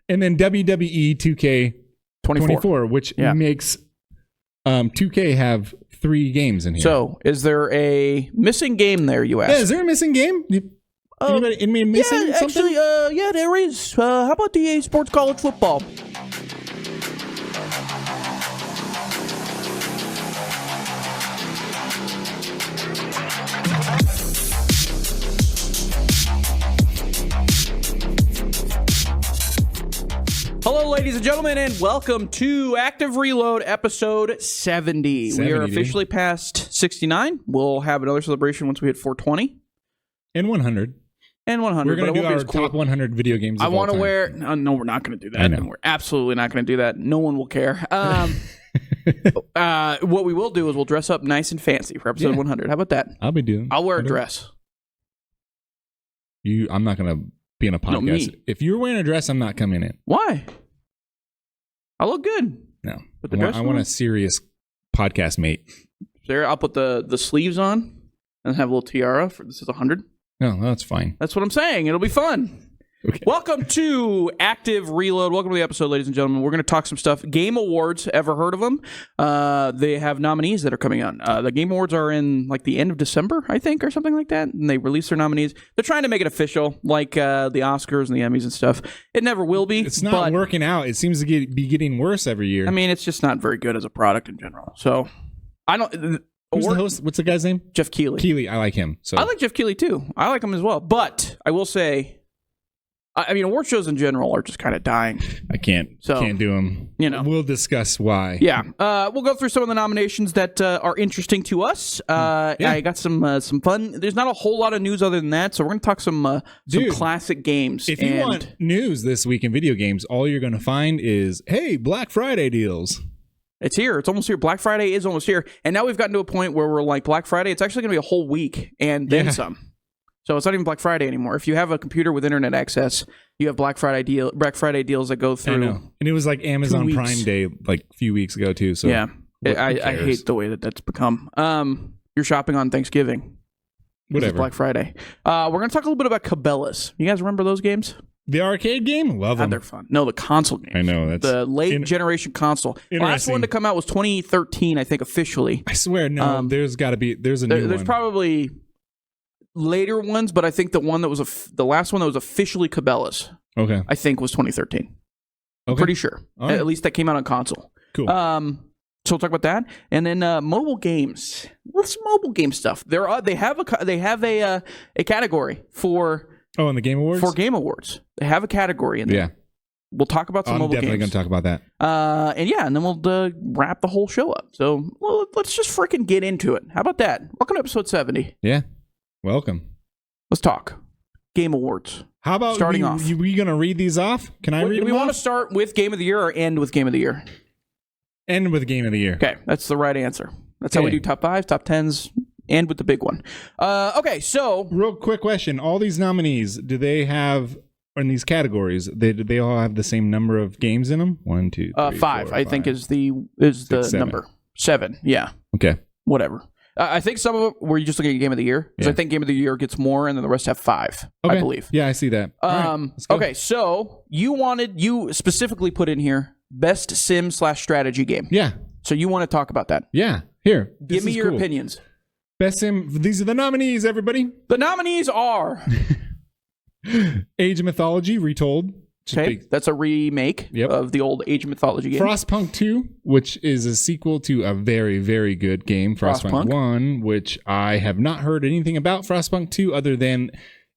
And then WWE 2K24, which makes 2K have 3 games in here. So, is there a missing game there, you ask? Yeah, is there a missing game? Anybody missing something? Actually, there is. How about the eSports college football? Hello, ladies and gentlemen, and welcome to Active Reload episode 70. We are officially past 69. We'll have another celebration once we hit 420. And 100. And 100. We're going to do our top 100 video games I want to wear... No, we're not going to do that. I know. We're absolutely not going to do that. No one will care. What we will do is we'll dress up nice and fancy for episode 100. How about that? I'll wear a dress. I'm not going to be in a podcast. No, me. If you're wearing a dress, I'm not coming in. Why? I look good. No. I want a serious podcast mate. There, I'll put the sleeves on and have a little tiara. This is 100. No, that's fine. That's what I'm saying. It'll be fun. Okay. Welcome to Active Reload. Welcome to the episode, ladies and gentlemen. We're going to talk some stuff. Game Awards, ever heard of them? They have nominees that are coming out. The Game Awards are in like the end of December, I think, or something like that. And they release their nominees. They're trying to make it official, like the Oscars and the Emmys and stuff. It never will be. It's not working out. It seems to be getting worse every year. I mean, it's just not very good as a product in general. So, I don't... Who's the host? What's the guy's name? Jeff Keighley. Keighley, I like him. So I like Jeff Keighley too. I like him as well. But I will say, I mean, award shows in general are just kind of dying. I can't do them. You know, we'll discuss why. Yeah, we'll go through some of the nominations that are interesting to us. I got some fun. There's not a whole lot of news other than that, so we're going to talk some classic games. If you want news this week in video games, all you're going to find is, hey, Black Friday deals. It's here. It's almost here. Black Friday is almost here. And now we've gotten to a point where we're like, Black Friday, it's actually going to be a whole week and then some. So it's not even Black Friday anymore. If you have a computer with internet access, you have Black Friday deals that go through. I know. And it was like Amazon Prime Day like a few weeks ago too. So yeah, I hate the way that's become. You're shopping on Thanksgiving. Whatever. It's Black Friday. We're going to talk a little bit about Cabela's. You guys remember those games? The arcade game? Love them. They're fun. No, the console games. I know. That's the late generation console. Last one to come out was 2013, I think, officially. I swear, no. There's got to be. There's a new one. There's probably later ones, but I think the one that was the last one that was officially Cabela's. Okay. I think was 2013. I'm pretty sure. Right. At least that came out on console. Cool. So we'll talk about that, and then mobile games. What's mobile game stuff? They have a category for. Oh, in the Game Awards? For Game Awards. They have a category in there. Yeah. We'll talk about some mobile games. I'm definitely going to talk about that. And then we'll wrap the whole show up. So, let's just freaking get into it. How about that? Welcome to episode 70. Yeah. Welcome. Let's talk. Game Awards. How about starting off? We going to read these off? Can I read them off? Do we want to start with Game of the Year or end with Game of the Year? End with Game of the Year. Okay. That's the right answer. That's how we do top 5s, top 10s. And with the big one. Okay, so... Real quick question. All these nominees, do they have, in these categories, do they all have the same number of games in them? 1, 2, 3, 5, 4, I think, is the 6, number. 7, yeah. Okay. Whatever. I think some of them, were you just looking at Game of the Year? Because I think Game of the Year gets more, and then the rest have 5, I believe. Yeah, I see that. Okay, so you specifically put in here, best sim/strategy game. Yeah. So you want to talk about that? Yeah. Here. Give me your opinions. Best sim. These are the nominees, everybody. The nominees are Age of Mythology Retold. Okay, that's a remake of the old Age of Mythology game. Frostpunk 2, which is a sequel to a very, very good game. Frostpunk 1, which I have not heard anything about Frostpunk 2 other than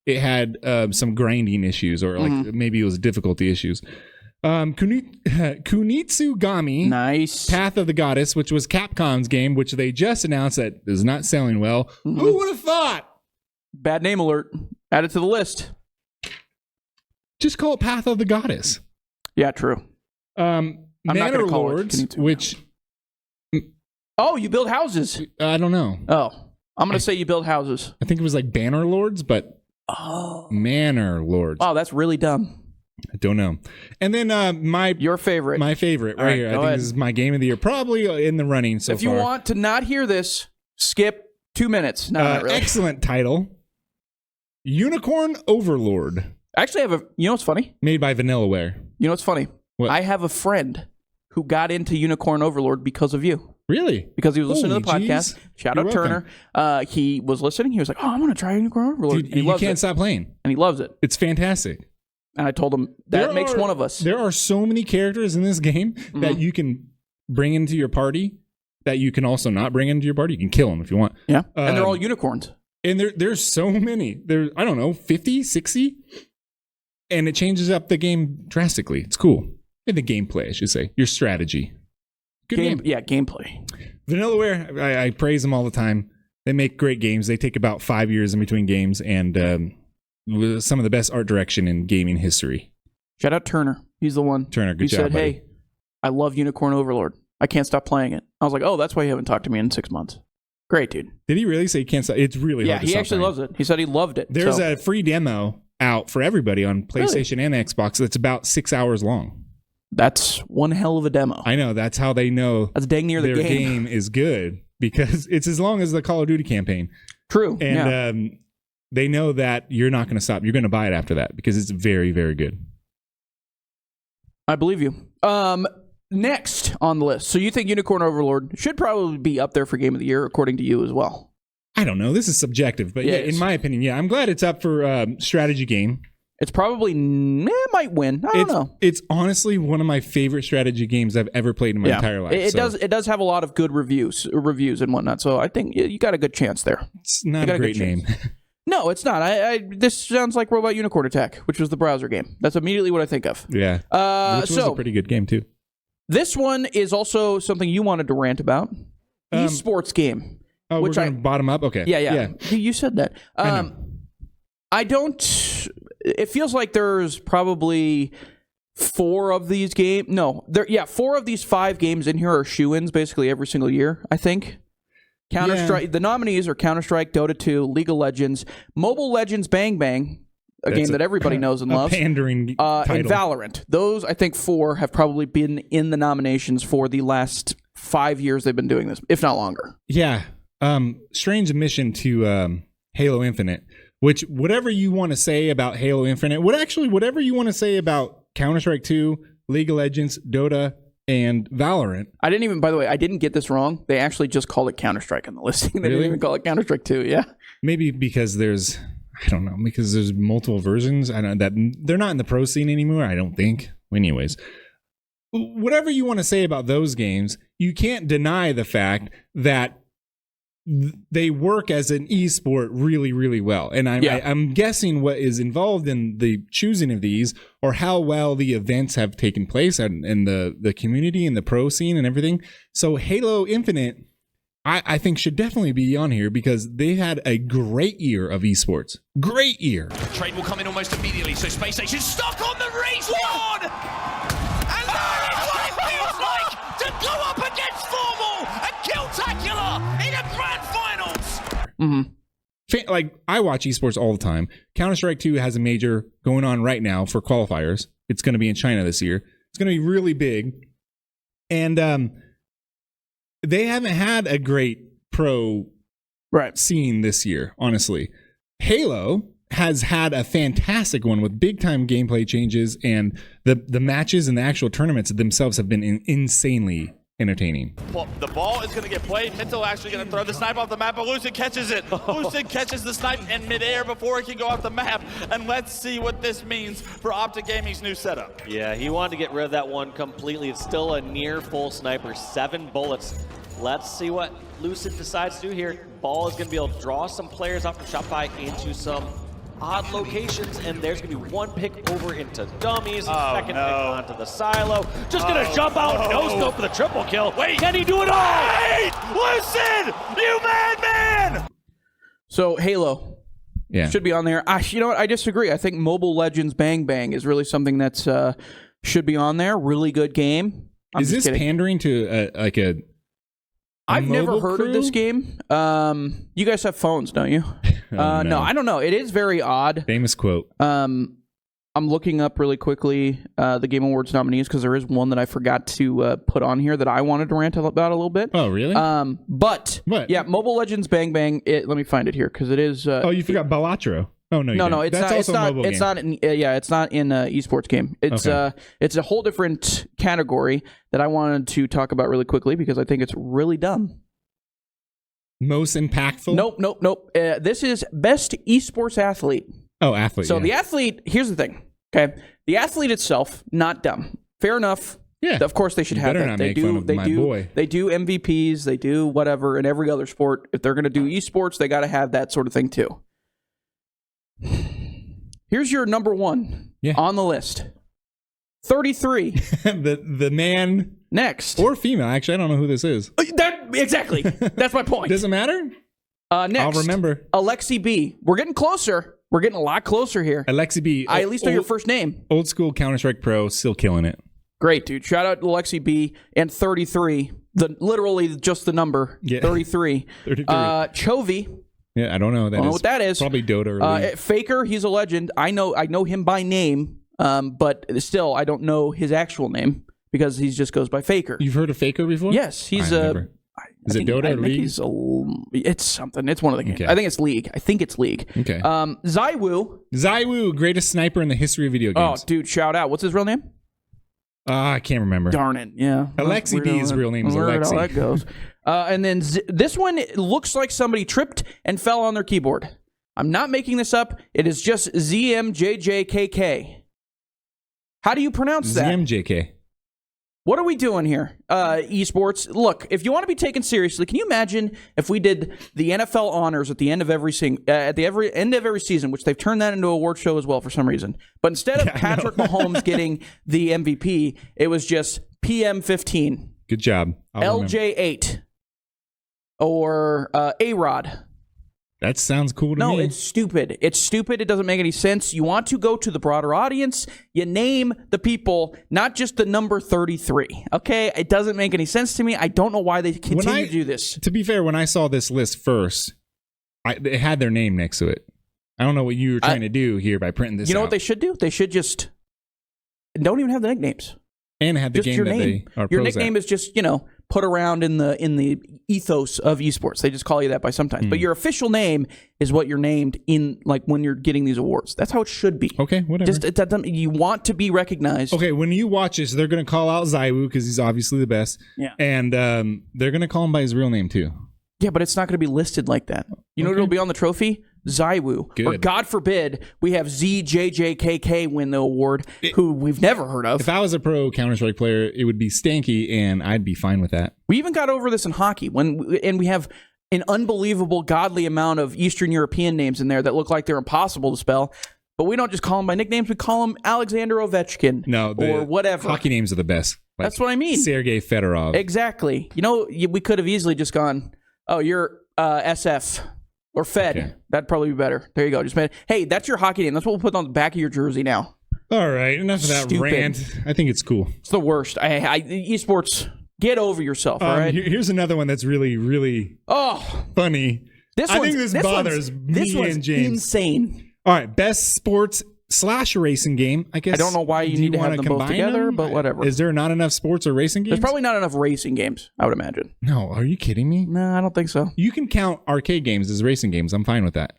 it had some grinding issues or like maybe it was difficulty issues. Kunitsugami, nice. Path of the Goddess, which was Capcom's game, which they just announced that is not selling well. Who would have thought? Bad name alert. Add it to the list. Just call it Path of the Goddess. Yeah, true. Manor Lords, which... Oh, you build houses. I don't know. Oh, I'm going to say you build houses. I think it was like Banner Lords, but... Oh. Manor Lords. Oh, that's really dumb. I don't know. And then your favorite. My favorite right here. I think this is my game of the year. Probably in the running so far. If you want to not hear this, skip 2 minutes. No, not really. Excellent title. Unicorn Overlord. Actually, you know what's funny? Made by Vanillaware. You know what's funny? What? I have a friend who got into Unicorn Overlord because of you. Really? Because he was listening to the podcast. Shout out welcome. Turner. He was listening. He was like, "Oh, I'm going to try Unicorn Overlord." Dude, you can't stop playing. And he loves it. It's fantastic. And I told him, that makes one of us. There are so many characters in this game that you can bring into your party that you can also not bring into your party. You can kill them if you want. Yeah. And they're all unicorns. And there's so many. There's, I don't know, 50, 60? And it changes up the game drastically. It's cool. And the gameplay, I should say. Your strategy. Good game. Yeah, gameplay. Vanillaware, I praise them all the time. They make great games. They take about 5 years in between games, and some of the best art direction in gaming history. Shout out Turner. He's the one. Turner, good job, He said, buddy. "Hey, I love Unicorn Overlord. I can't stop playing it." I was like, "Oh, that's why you haven't talked to me in 6 months." Great, dude. Did he really say he can't stop? It's really hard to stop. Yeah, he actually loves it. He said he loved it. There's a free demo out for everybody on PlayStation and Xbox that's about 6 hours long. That's one hell of a demo. I know. That's how they know that's dang near the their game is good, because it's as long as the Call of Duty campaign. True. And they know that you're not going to stop. You're going to buy it after that because it's very, very good. I believe you. Next on the list. So you think Unicorn Overlord should probably be up there for Game of the Year, according to you as well? I don't know. This is subjective, but yeah, in my opinion, yeah, I'm glad it's up for strategy game. It's probably it might win. I don't know. It's honestly one of my favorite strategy games I've ever played in my entire life. It does have a lot of good reviews and whatnot. So I think you got a good chance there. It's not a great name. No, it's not. This sounds like Robot Unicorn Attack, which was the browser game. That's immediately what I think of. Yeah. Which was a pretty good game too. This one is also something you wanted to rant about. eSports game. Oh, we're going to bottom up? Okay. Yeah. You said that. I don't... It feels like there's probably 4 of these games. No. 4 of these 5 games in here are shoo-ins basically every single year, I think. Counter-Strike. The nominees are Counter-Strike, Dota 2, League of Legends, Mobile Legends Bang Bang, a game that everybody knows and loves. Pandering title. And Valorant. Those, I think, 4 have probably been in the nominations for the last 5 years they've been doing this, if not longer. Yeah. Strange admission to Halo Infinite, which whatever you want to say about Halo Infinite, whatever you want to say about Counter-Strike 2, League of Legends, Dota, and Valorant. By the way, I didn't get this wrong. They actually just called it Counter-Strike on the listing. They didn't even call it Counter-Strike 2, yeah. Maybe because there's multiple versions. I don't know, that they're not in the pro scene anymore, I don't think. Anyways, whatever you want to say about those games, you can't deny the fact that they work as an esport really, really well. And I'm guessing what is involved in the choosing of these, or how well the events have taken place in the community and the pro scene and everything. So Halo Infinite, I think, should definitely be on here because they had a great year of esports. Great year. Trade will come in almost immediately, so Space Station stuck on the respawn! And that is what it feels like to go up against Formal and Killtacular in a grand finals! Mm-hmm. Like, I watch esports all the time. Counter-Strike 2 has a major going on right now for qualifiers. It's going to be in China this year. It's going to be really big. And they haven't had a great pro scene this year, honestly. Halo has had a fantastic one with big-time gameplay changes, and the matches and the actual tournaments themselves have been insanely entertaining. Well, the ball is going to get played. Minto actually going to throw the snipe off the map, but Lucid catches it. Lucid catches the snipe in midair before it can go off the map. And let's see what this means for Optic Gaming's new setup. Yeah, he wanted to get rid of that one completely. It's still a near full sniper, 7 bullets. Let's see what Lucid decides to do here. Ball is going to be able to draw some players off from Shopify into some odd locations, and there's going to be one pick over into dummies, second pick onto the silo. Just going to jump out, no scope for the triple kill. Wait, can he do it all? Wait! Lucid! You madman! So, Halo. Yeah. Should be on there. You know what? I disagree. I think Mobile Legends Bang Bang is really something that's should be on there. Really good game. Is this pandering to a I've never heard of this game. You guys have phones, don't you? No, I don't know. It is very odd. Famous quote. I'm looking up really quickly the Game Awards nominees because there is one that I forgot to put on here that I wanted to rant about a little bit. Oh, really? But yeah, Mobile Legends Bang Bang. Let me find it here because it is. You forgot Balatro. Oh no, no, it's That's not. also a mobile game. It's not. It's not in esports game. It's it's a whole different category that I wanted to talk about really quickly because I think it's really dumb. Most impactful? Nope. This is best esports athlete. Oh, athlete. So the athlete. Here's the thing. Okay, the athlete itself, not dumb. Fair enough. Yeah. Of course they should have better that. not They make do. fun of They my do. boy. They do MVPs. They do whatever in every other sport. If they're going to do esports, they got to have that sort of thing too. Here's your number one on the list. 33. the man. Next. Or female. Actually, I don't know who this is. Exactly. That's my point. Does it matter? Next. I'll remember. Alexi B. We're getting closer. We're getting a lot closer here. Alexi B. I at least know your first name. Old school Counter-Strike pro, still killing it. Great, dude. Shout out to Alexi B. And 33. Literally just the number. Yeah. 33. 33. Chovy. Yeah, I don't know. I don't know what that is. Probably Dota or League. Faker, he's a legend. I know him by name, but still, I don't know his actual name because he just goes by Faker. You've heard of Faker before? Yes, he's never. Is it Dota or League? It's something. It's one of the games. Okay. I think it's League. Okay. Zywoo, greatest sniper in the history of video games. Oh, dude, shout out. What's his real name? I can't remember. Darn it. Yeah. Alexi B's real name is Weird Alexi. how that goes. And then this one looks like somebody tripped and fell on their keyboard. I'm not making this up. It is just ZMJJKK. How do you pronounce that? ZMJK. What are we doing here? Esports. Look, if you want to be taken seriously, can you imagine if we did the NFL honors at the end of every end of every season, which they've turned that into a award show as well for some reason. But instead of Patrick Mahomes getting the MVP, it was just PM15. Good job. LJ8. Or A-Rod. That sounds cool to me. No, it's stupid. It's stupid. It doesn't make any sense. You want to go to the broader audience. You name the people, not just the number 33. Okay? It doesn't make any sense to me. I don't know why they continue to do this. To be fair, when I saw this list first, it had their name next to it. I don't know what you were trying to do here by printing this out. You know what they should do? They should just don't even have the nicknames. And have the just game your that name. they are Your pros nickname at. is just, put around in the ethos of esports. They just call you that by sometimes. But your official name is what you're named in, like, when you're getting these awards. That's how it should be. Okay, whatever. You want to be recognized. Okay, when you watch this, they're going to call out Zywoo because he's obviously the best. Yeah. And they're going to call him by his real name, too. Yeah, but it's not going to be listed like that. You know what will be on the trophy? Zywoo. Good. Or God forbid, we have ZJJKK win the award, who we've never heard of. If I was a pro Counter-Strike player, it would be Stanky, and I'd be fine with that. We even got over this in hockey, and we have an unbelievable, godly amount of Eastern European names in there that look like they're impossible to spell. But we don't just call them by nicknames. We call them Alexander Ovechkin or whatever. Hockey names are the best. Like that's what I mean. Sergei Fedorov. Exactly. We could have easily just gone, oh, you're SF. Or Fed. Okay. That'd probably be better. There you go. Hey, that's your hockey name. That's what we'll put on the back of your jersey now. All right. Enough of that Stupid. rant. I think it's cool. It's the worst. Esports, get over yourself, all right? Here's another one that's really, really funny. I think this bothers me and James. Insane. All right. Best sports / racing game. I guess. I don't know why you need to have them both together, but whatever. Is there not enough sports or racing games? There's probably not enough racing games, I would imagine. No, are you kidding me? No, I don't think so. You can count arcade games as racing games. I'm fine with that.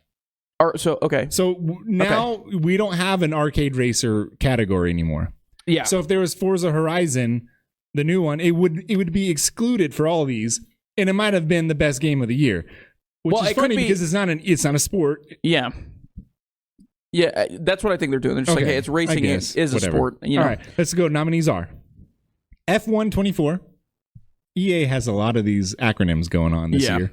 Okay. So now we don't have an arcade racer category anymore. Yeah. So if there was Forza Horizon, the new one, it would be excluded for all these, and it might have been the best game of the year. Which is funny because it's not a sport. Yeah. Yeah, that's what I think they're doing. They're just like, hey, it's racing is a sport. All right, let's go. Nominees are F1 24. EA has a lot of these acronyms going on this year.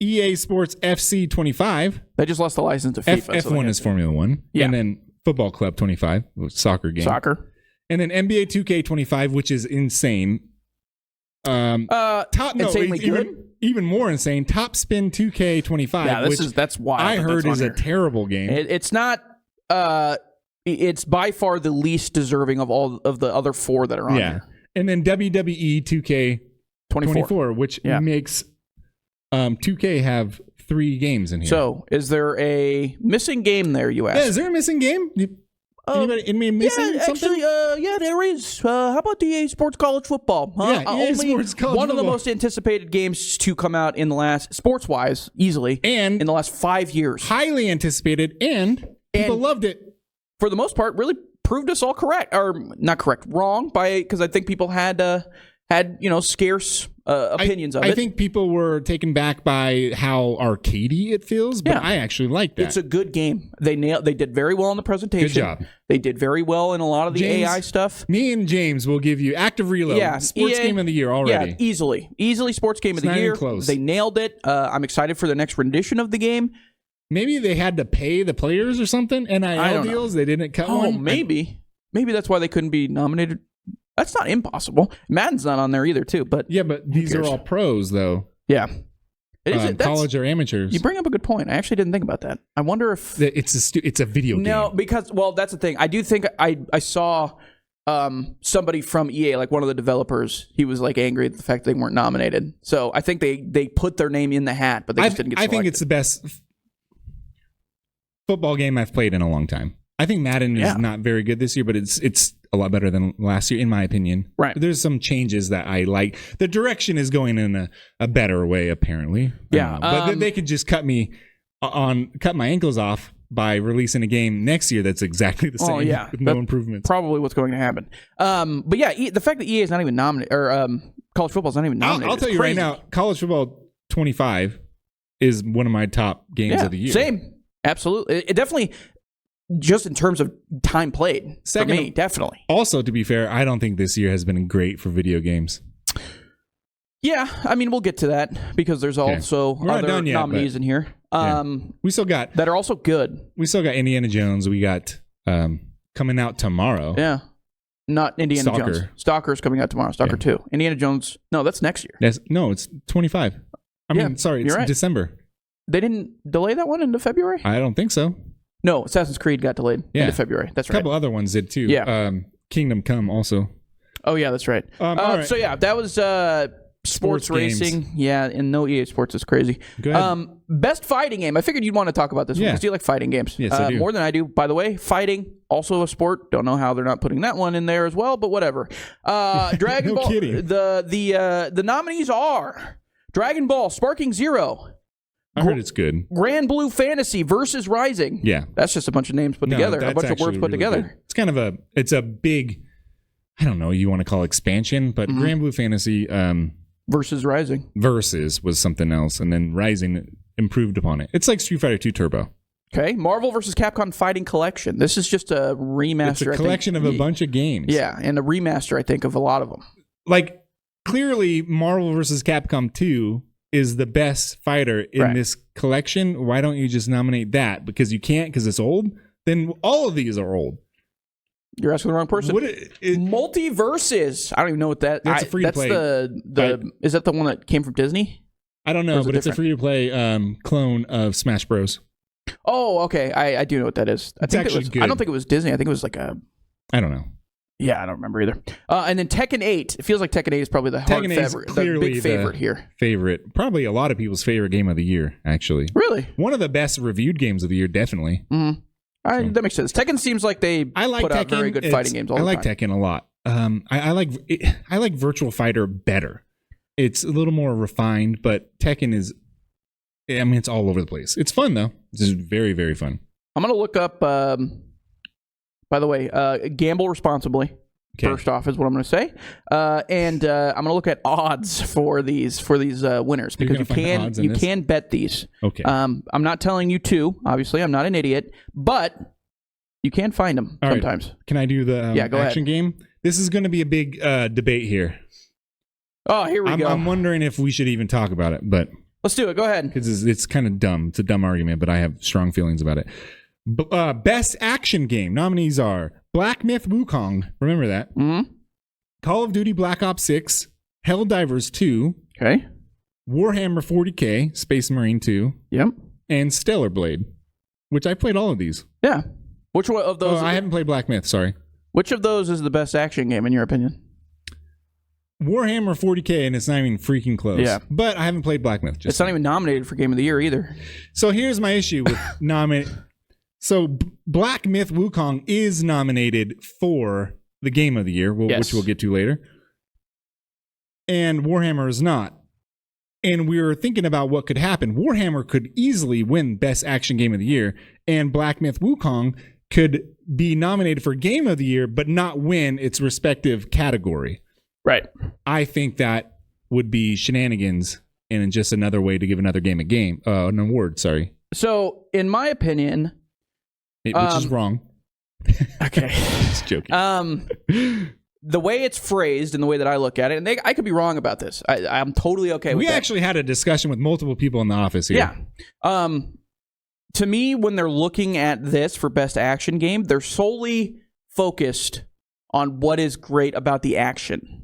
EA Sports FC 25. They just lost the license to FIFA. F1 is Formula 1. Yeah. And then Football Club 25, soccer game. Soccer. And then NBA 2K 25, which is insane. Insanely good. Even more insane. Top Spin 2K 25. Yeah, that's wild. I heard is a terrible game. It's not. It's by far the least deserving of all of the other four that are on here. And then WWE 2K 24, which makes 2K have 3 games in here. So, is there a missing game there? You ask. Yeah, is there a missing game? Anybody missing something? Actually, there is. How about the eSports college football? Huh? Yeah, eSports college one of the football. most anticipated games to come out in the last, sports-wise, easily, And in the last 5 years. highly anticipated, and people loved it. For the most part, really proved us all correct, or not correct, wrong, because I think people had scarce opinions of it. I think people were taken back by how arcadey it feels, but Yeah. I actually like that. It's a good game. They did very well in the presentation. Good job. They did very well in a lot of the James, AI stuff. Me and James will give you Active Reload, sports game of the year already. Yeah, easily sports game of It's the not even year. close. They nailed it. I'm excited for the next rendition of the game. Maybe they had to pay the players or something. I NIL don't deals. They didn't cut Oh, one. maybe that's why they couldn't be nominated. That's not impossible. Madden's not on there either, too. But Yeah, but these are cares? all pros though. yeah, it is College or amateurs. You bring up a good point. I actually didn't think about that. I wonder if It's a video game. no, because that's the thing. I do think I saw somebody from EA, like one of the developers. He was like angry at the fact they weren't nominated. So I think they put their name in the hat, but they just didn't get selected. I think it's the best football game I've played in a long time. I think Madden is not very good this year, but it's a lot better than last year, in my opinion. Right. There's some changes that I like. The direction is going in a better way, apparently. Yeah. But they could just cut my ankles off by releasing a game next year that's exactly the same with no improvements. Probably what's going to happen. But yeah, the fact that EA is not even nominated, or college football is not even nominated. I'll tell is you crazy. right now, College Football 25 is one of my top games of the year. Same. Absolutely. It definitely, just in terms of time played, for me, definitely. Also, to be fair, I don't think this year has been great for video games. Yeah, I mean, we'll get to that because there's also other nominees in here. We still got that are also good. We still got Indiana Jones. We got coming out tomorrow. Yeah, not Indiana Stalker. Jones. Stalker's coming out tomorrow. Stalker 2. Indiana Jones. No, that's next year. It's 25. I mean, sorry, it's right. December. They didn't delay that one into February? I don't think so. No, Assassin's Creed got delayed into February. That's right. A couple other ones did too. Yeah. Kingdom Come also. Oh yeah, that's right. All right. So yeah, that was sports racing. Games. Yeah, and no EA Sports is crazy. Go ahead. Best fighting game. I figured you'd want to talk about this one because you like fighting games. Yes, I do. More than I do. By the way, fighting, also a sport. Don't know how they're not putting that one in there as well, but whatever. Dragon Ball. kidding. The nominees are Dragon Ball Sparking Zero. I heard it's good. Grand Blue Fantasy versus Rising. Yeah. That's just a bunch of names put together. A bunch of words put together. Good. It's kind of it's a big, I don't know, you want to call it expansion, but Grand Blue Fantasy versus Rising. Versus was something else, and then Rising improved upon it. It's like Street Fighter 2 Turbo. Okay. Marvel versus Capcom Fighting Collection. This is just a remaster. It's a collection of a bunch of games. Yeah, and a remaster, I think, of a lot of them. Like, clearly, Marvel versus Capcom 2 is the best fighter in this collection. Why don't you just nominate that? Because you can't, because it's old? Then all of these are old. You're asking the wrong person. Multiverses. I don't even know what that. That's a free to play. Is that the one that came from Disney? I don't know, but it's a free to play clone of Smash Bros. Oh, okay. I do know what that is. It's actually good. I don't think it was Disney. I think it was like a. I don't know. Yeah, I don't remember either. And then Tekken 8. It feels like Tekken 8 is probably the big favorite here. Probably a lot of people's favorite game of the year, actually. Really? One of the best reviewed games of the year, definitely. Mm-hmm. That makes sense. Tekken seems like they put out very good fighting games all the time. I like Tekken a lot. I like Virtual Fighter better. It's a little more refined, but Tekken is, I mean, it's all over the place. It's fun, though. It's just very, very fun. I'm going to look up... by the way, gamble responsibly. Okay. First off, is what I'm going to say, and I'm going to look at odds for these winners because you can bet these. Okay. I'm not telling you to. Obviously, I'm not an idiot, but you can find them sometimes. Right. Can I do the action game? This is going to be a big debate here. Oh, here we go. I'm wondering if we should even talk about it, but let's do it. Go ahead. Because it's kind of dumb. It's a dumb argument, but I have strong feelings about it. Best action game nominees are Black Myth Wukong. Remember that? Mm-hmm. Call of Duty Black Ops 6, Helldivers 2, okay, Warhammer 40K, Space Marine 2, yep, and Stellar Blade, which I played all of these. Yeah. Which one of those? I haven't played Black Myth. Sorry. Which of those is the best action game in your opinion? Warhammer 40K, and it's not even freaking close. Yeah. But I haven't played Black Myth. It's not even nominated for Game of the Year either. So here's my issue with So Black Myth Wukong is nominated for the Game of the Year, which we'll get to later. And Warhammer is not. And we were thinking about what could happen. Warhammer could easily win Best Action Game of the Year, and Black Myth Wukong could be nominated for Game of the Year, but not win its respective category. Right. I think that would be shenanigans and just another way to give another game an award. Sorry. So, in my opinion, which is wrong. Okay. Just joking. The way it's phrased and the way that I look at it, and I could be wrong about this. I'm totally okay with that. We actually had a discussion with multiple people in the office here. Yeah. To me, when they're looking at this for Best Action Game, they're solely focused on what is great about the action.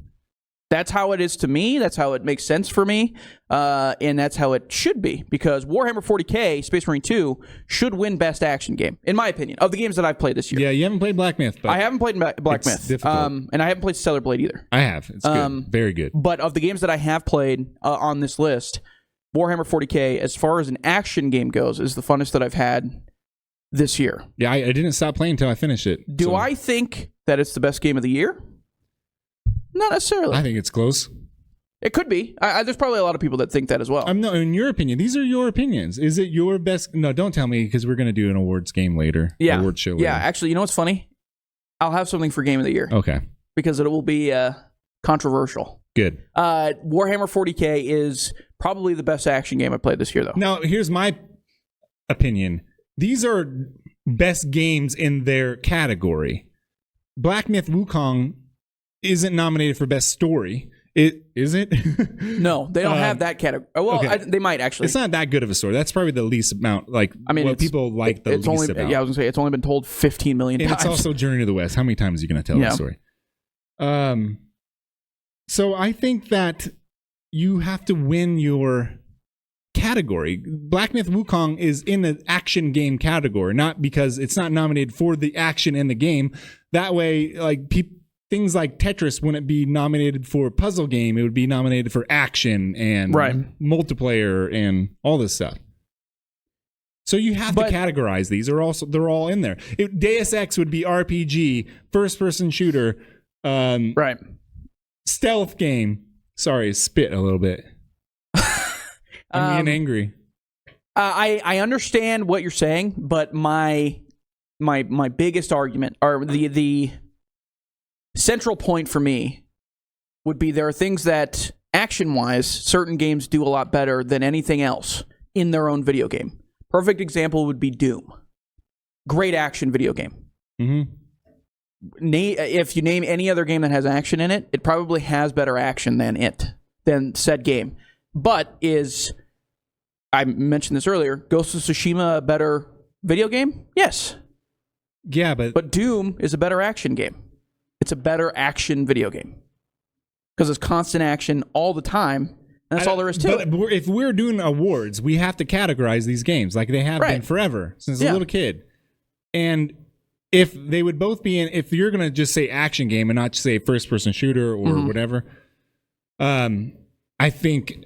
That's how it is to me. That's how it makes sense for me. And that's how it should be. Because Warhammer 40K, Space Marine 2, should win Best Action Game, in my opinion, of the games that I've played this year. Yeah, you haven't played Black Myth. But I haven't played Black Myth. Difficult. And I haven't played Stellar Blade either. I have. It's good. Very good. But of the games that I have played on this list, Warhammer 40K, as far as an action game goes, is the funnest that I've had this year. Yeah, I didn't stop playing until I finished it. Do I think that it's the best game of the year? Not necessarily. I think it's close. It could be. There's probably a lot of people that think that as well. No, in your opinion, these are your opinions. Is it your best? No, don't tell me, because we're going to do an awards game later. Yeah. Award show later. Yeah, actually, you know what's funny? I'll have something for Game of the Year. Okay. Because it will be controversial. Good. Warhammer 40K is probably the best action game I played this year, though. Now, here's my opinion. These are best games in their category. Black Myth Wukong isn't nominated for best story. Is it? No, they don't have that category. Well, okay. they might actually. It's not that good of a story. That's probably the least amount. What people like the least about. Yeah, I was gonna say it's only been told 15 million times. And it's also Journey to the West. How many times are you gonna tell that story? So I think that you have to win your category. Black Myth Wukong is in the action game category, not because it's not nominated for the action in the game. That way, things like Tetris wouldn't be nominated for puzzle game. It would be nominated for action and multiplayer and all this stuff. So you have to categorize these. They're all in there. Deus Ex would be RPG, first person shooter, stealth game. Sorry, spit a little bit. I'm getting angry. I understand what you're saying, but my biggest argument, or the central point for me, would be there are things that, action-wise, certain games do a lot better than anything else in their own video game. Perfect example would be Doom. Great action video game. Mm-hmm. If you name any other game that has action in it, it probably has better action than said game. But I mentioned this earlier, Ghost of Tsushima a better video game? Yes. Yeah, but Doom is a better action game. It's a better action video game. Because it's constant action all the time. And that's all there is to it. But if we're doing awards, we have to categorize these games like they have been forever, since a little kid. And if they would both be in, if you're going to just say action game and not just say first-person shooter or whatever, I think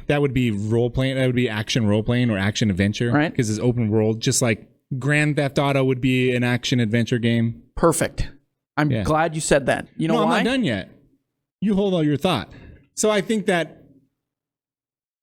that would be role-playing. That would be action role-playing or action adventure. Right. Because it's open world, just like Grand Theft Auto would be an action-adventure game. Perfect. I'm glad you said that. You know why? I'm not done yet. You hold all your thought. So I think that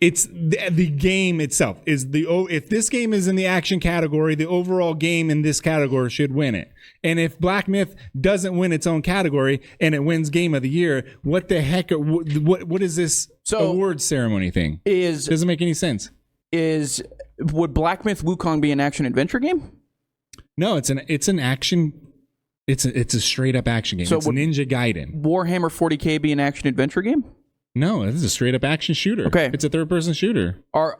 it's the game itself. If this game is in the action category, the overall game in this category should win it. And if Black Myth doesn't win its own category and it wins Game of the Year, what the heck? What is this award ceremony thing? Doesn't make any sense. Would Black Myth Wukong be an action adventure game? No, it's an action. It's a straight up action game. So it's Ninja Gaiden. Warhammer 40K be an action adventure game? No, this is a straight up action shooter. Okay, it's a third person shooter. What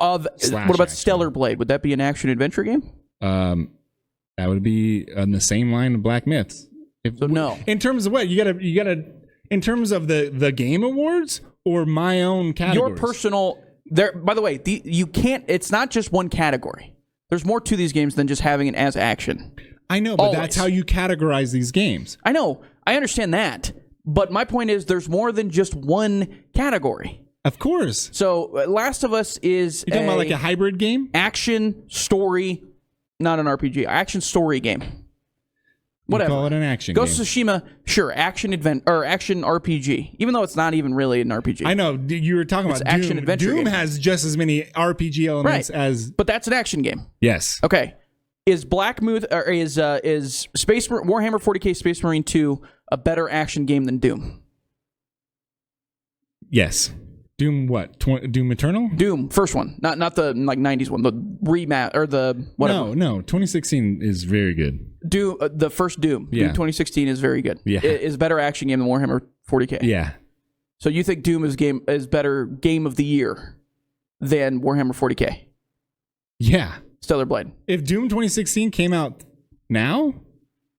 about Stellar Blade? Would that be an action adventure game? That would be on the same line of Black Myths. No. In terms of what you gotta. In terms of the game awards or my own categories. Your personal. By the way, you can't. It's not just one category. There's more to these games than just having it as action. I know, but that's how you categorize these games. I know. I understand that. But my point is there's more than just one category. Of course. So Last of Us is You're talking about like a hybrid game? Action, story, Not an RPG. Action story game. Whatever. You call it an action Ghost game. of Tsushima, sure, action RPG, even though it's not even really an RPG. I know you were talking about action Doom. adventure Doom game. has just as many RPG elements as But that's an action game. yes. Okay. Is is Space Warhammer 40K Space Marine 2 a better action game than Doom? Yes. Doom what? Doom Eternal? Doom, first one, not the 90s one, the remat or the whatever. No. 2016 is very good. Doom, the first Doom, Yeah. Doom 2016 is very good. Yeah. It is a better action game than Warhammer 40K. Yeah. So you think Doom is better game of the year than Warhammer 40K? Yeah. Stellar Blade. If Doom 2016 came out now,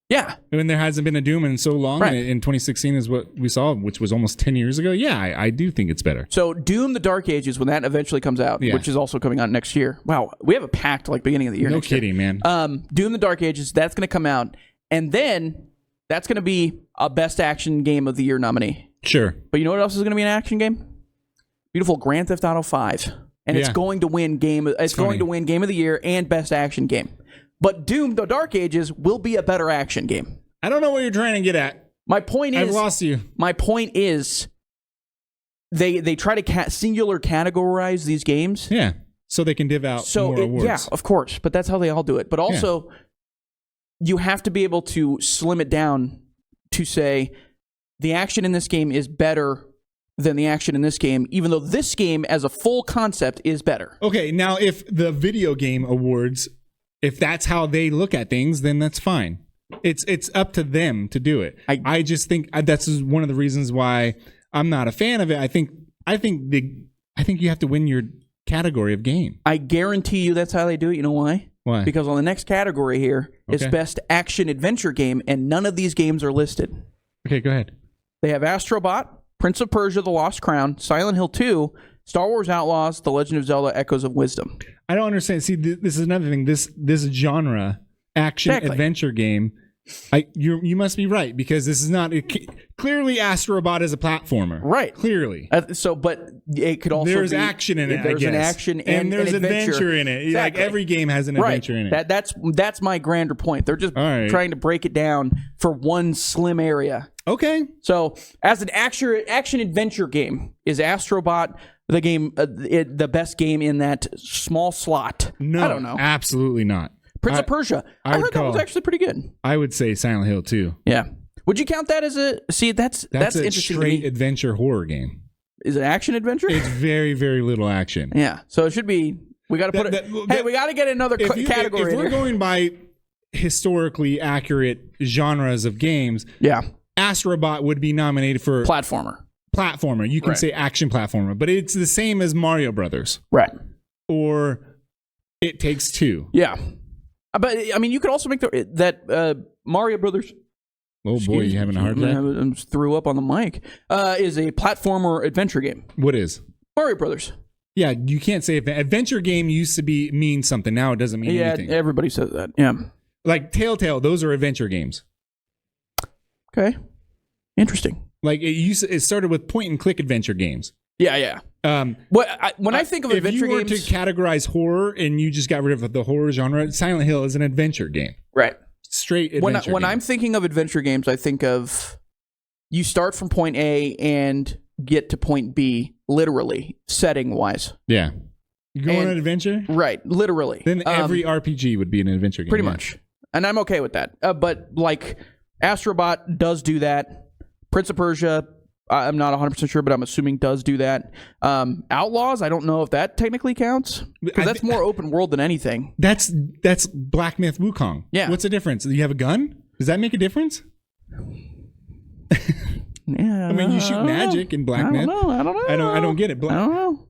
Yeah. when there hasn't been a Doom in so long, Right. and in 2016 is what we saw, which was almost 10 years ago, yeah, I do think it's better. So Doom: The Dark Ages, when that eventually comes out, Yeah. which is also coming out next year. Wow, we have a packed beginning of the year. No next year. kidding, man. Doom: The Dark Ages, that's going to come out, and then that's going to be a Best Action Game of the Year nominee. Sure. But you know what else is going to be an action game? Beautiful Grand Theft Auto 5, and it's Yeah. going to win Game of the Year and Best Action Game. But Doom: The Dark Ages will be a better action game. I don't know what you're trying to get at. My point I've is, lost you. My point is, they try to singular categorize these games. Yeah. So they can div out more awards. Yeah, of course, but that's how they all do it. But also, you have to be able to slim it down to say the action in this game is better than the action in this game, even though this game as a full concept is better. Okay, now if the video game awards, if that's how they look at things, then that's fine. It's up to them to do it. I just think that's one of the reasons why I'm not a fan of it. I think you have to win your category of game. I guarantee you that's how they do it. You know why? Why? Because on the next category here is Best Action Adventure Game, and none of these games are listed. Okay, go ahead. They have Astrobot, Prince of Persia: The Lost Crown, Silent Hill 2, Star Wars Outlaws, The Legend of Zelda: Echoes of Wisdom. I don't understand. See, this is another thing. This genre action adventure game. You must be right, because this is not clearly Astrobot is a platformer. Right. Clearly. But it could also there's be action in it. There's an action and there's an adventure in it. Exactly. Like every game has an adventure in it. That's my grander point. They're just trying to break it down for one slim area. Okay. So as an action adventure game, is Astrobot the game the best game in that small slot? No, I don't know. Absolutely not. Prince of Persia. I heard that was actually pretty good. I would say Silent Hill 2. Yeah. Would you count that as a... See, that's a interesting straight to me. adventure horror game. Is it action adventure? It's very, very little action. Yeah. So it should be... We got to put it... Hey, we got to get another category If we're going by historically accurate genres of games, Astrobot would be nominated for... Platformer. You can say action platformer, but it's the same as Mario Brothers. Right. Or It Takes Two. Yeah. But, I mean, you could also make that Mario Brothers... Oh, boy, you having a heart attack? I threw up on the mic. Is a platformer adventure game. What is? Mario Brothers. Yeah, you can't say adventure game used to mean something. Now it doesn't mean anything. Yeah, everybody says that. Yeah. Like Telltale, those are adventure games. Okay. Interesting. Like it started with point and click adventure games. Yeah. When I think of adventure games, if you were to categorize horror and you just got rid of the horror genre, Silent Hill is an adventure game. Right. Straight adventure When game. I'm thinking of adventure games, I think of you start from point A and get to point B, literally, setting-wise. Yeah. You go on an adventure? Right, literally. Then every RPG would be an adventure game. Pretty much. And I'm okay with that. But, like, Astrobot does do that. Prince of Persia, I'm not 100% sure, but I'm assuming does do that. Outlaws, I don't know if that technically counts. Because that's more open world than anything. That's Black Myth Wukong. Yeah. What's the difference? Do you have a gun? Does that make a difference? Yeah, I mean, you shoot magic in Black Myth. I don't know. I don't get it. I don't know.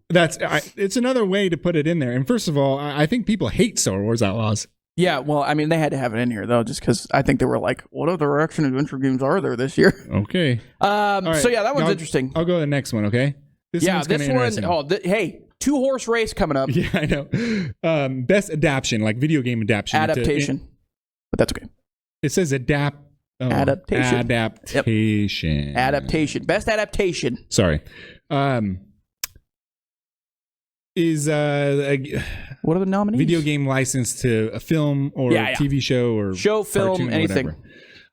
It's another way to put it in there. And first of all, I think people hate Star Wars Outlaws. Yeah, well, I mean, they had to have it in here, though, just because I think they were like, what other action adventure games are there this year? Okay. Right. So, yeah, that one's interesting. I'll go to the next one, okay? This one, hey, two-horse race coming up. Yeah, I know. Best adaptation, like video game adaptation. Adaptation. But that's okay. It says adaptation. Adaptation. Yep. Adaptation. Best adaptation. Sorry. is what are the nominees? Video game license to a film or a TV show or film, cartoon, anything.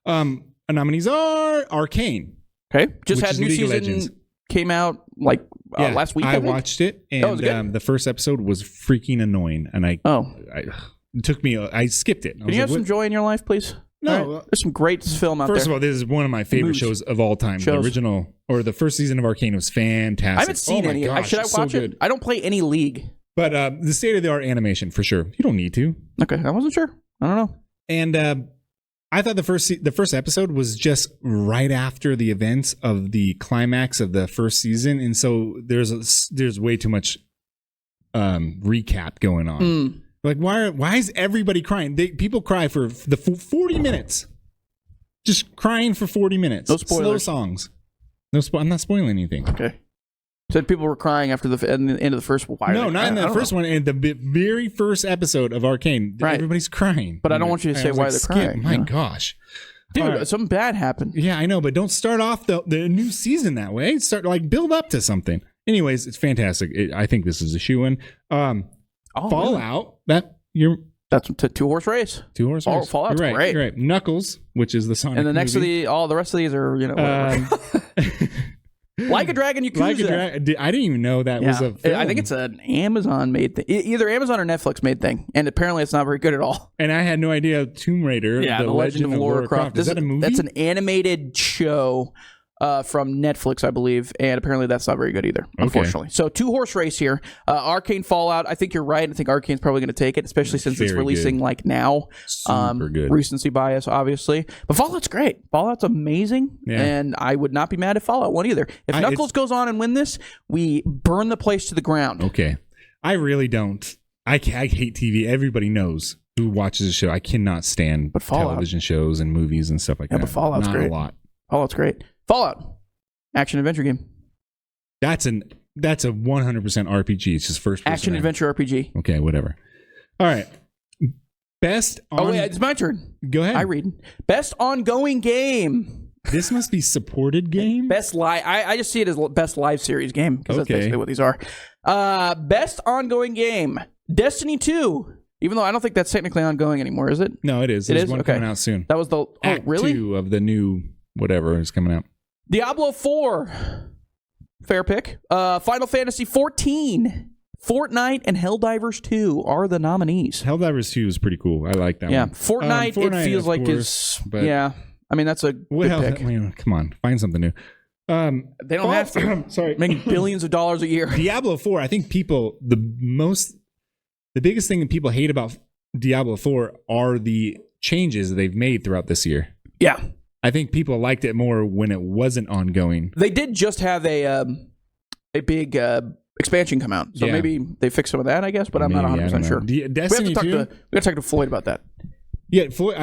Whatever. Nominees are Arcane. Okay, just had new League season came out like last week. I watched it, and the first episode was freaking annoying, and it took me. I skipped it. Can you have some joy in your life, please? No, there's some great film out there. First of all, this is one of my favorite shows of all time. The original or the first season of Arcane was fantastic. I haven't seen any. Should I watch it? I don't play any League. But the state-of-the-art animation for sure. You don't need to. Okay, I wasn't sure. I don't know. And I thought the first episode was just right after the events of the climax of the first season, and so there's way too much recap going on. Like, why is everybody crying? People cry for the 40 minutes. Just crying for 40 minutes. No spoilers. Slow songs. I'm not spoiling anything. Okay. Said people were crying after the end of the first one. Not in the first one. In the very first episode of Arcane, everybody's crying. But I don't want you to say why they're crying. My gosh. Dude, something bad happened. Yeah, I know, but don't start off the new season that way. Start build up to something. Anyways, it's fantastic. I think this is a shoo-in. Fallout. Really? That's a 2-horse race. 2-horse race. Fallout's great. You're right. Knuckles, which is the Sonic and the next movie. all the rest of these are Like a Dragon Yakuza. I didn't even know that was a film. I think it's an Amazon made thing. Either Amazon or Netflix made thing. And apparently it's not very good at all. And I had no idea Tomb Raider, the Legend of Lara Croft. Is that a movie? That's an animated show from Netflix, I believe. And apparently that's not very good either, unfortunately. So 2-horse race here. Arcane Fallout. I think you're right. I think Arcane's probably going to take it, especially since it's releasing like now. Super good. Recency bias, obviously. But Fallout's great. Fallout's amazing. Yeah. And I would not be mad if Fallout won either. If Knuckles goes on and win this, we burn the place to the ground. Okay. I really don't. I hate TV. Everybody knows who watches the show. I cannot stand television shows and movies and stuff like that. But Fallout's not great. A lot. Fallout's great. Fallout, action adventure game. That's a 100% RPG. It's just first person. Action adventure RPG. Okay, whatever. All right. It's my turn. Go ahead. I read. Best ongoing game. This must be supported game. Best live. I just see it as best live series game because that's basically what these are. Best ongoing game. Destiny 2. Even though I don't think that's technically ongoing anymore, is it? No, it is. There's one coming out soon. That was the Act 2 of the new whatever is coming out. Diablo 4. Fair pick. Final Fantasy 14. Fortnite and Helldivers 2 are the nominees. Helldivers 2 is pretty cool. I like that one. Yeah, Fortnite it feels like is... Yeah, I mean, that's a good pick. Come on, find something new. They don't have to. Sorry. Making billions of dollars a year. Diablo 4, I think the biggest thing that people hate about Diablo 4 are the changes that they've made throughout this year. Yeah. I think people liked it more when it wasn't ongoing. They did just have a big expansion come out, so maybe they fixed some of that, I guess. But I'm not 100% sure. Destiny 2. We got to talk to Floyd about that. Yeah, Floyd.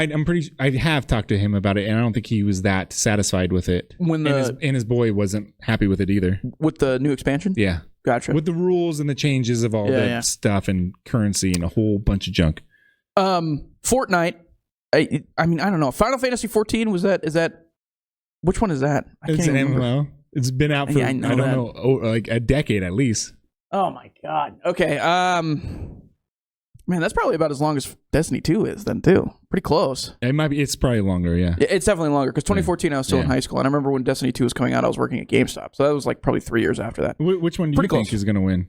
I have talked to him about it, and I don't think he was that satisfied with it. And his boy wasn't happy with it either. With the new expansion. Yeah, gotcha. With the rules and the changes of all that stuff and currency and a whole bunch of junk. Fortnite. I mean, I don't know. Final Fantasy 14 is that? Which one is that? It's an MMO. It's been out for I don't know, like a decade at least. Oh my god. Okay. Man, that's probably about as long as Destiny 2 is then too. Pretty close. It might be. It's probably longer. Yeah. It's definitely longer because 2014 I was still in high school, and I remember when Destiny 2 was coming out, I was working at GameStop, so that was like probably 3 years after that. Which one do you think is going to win?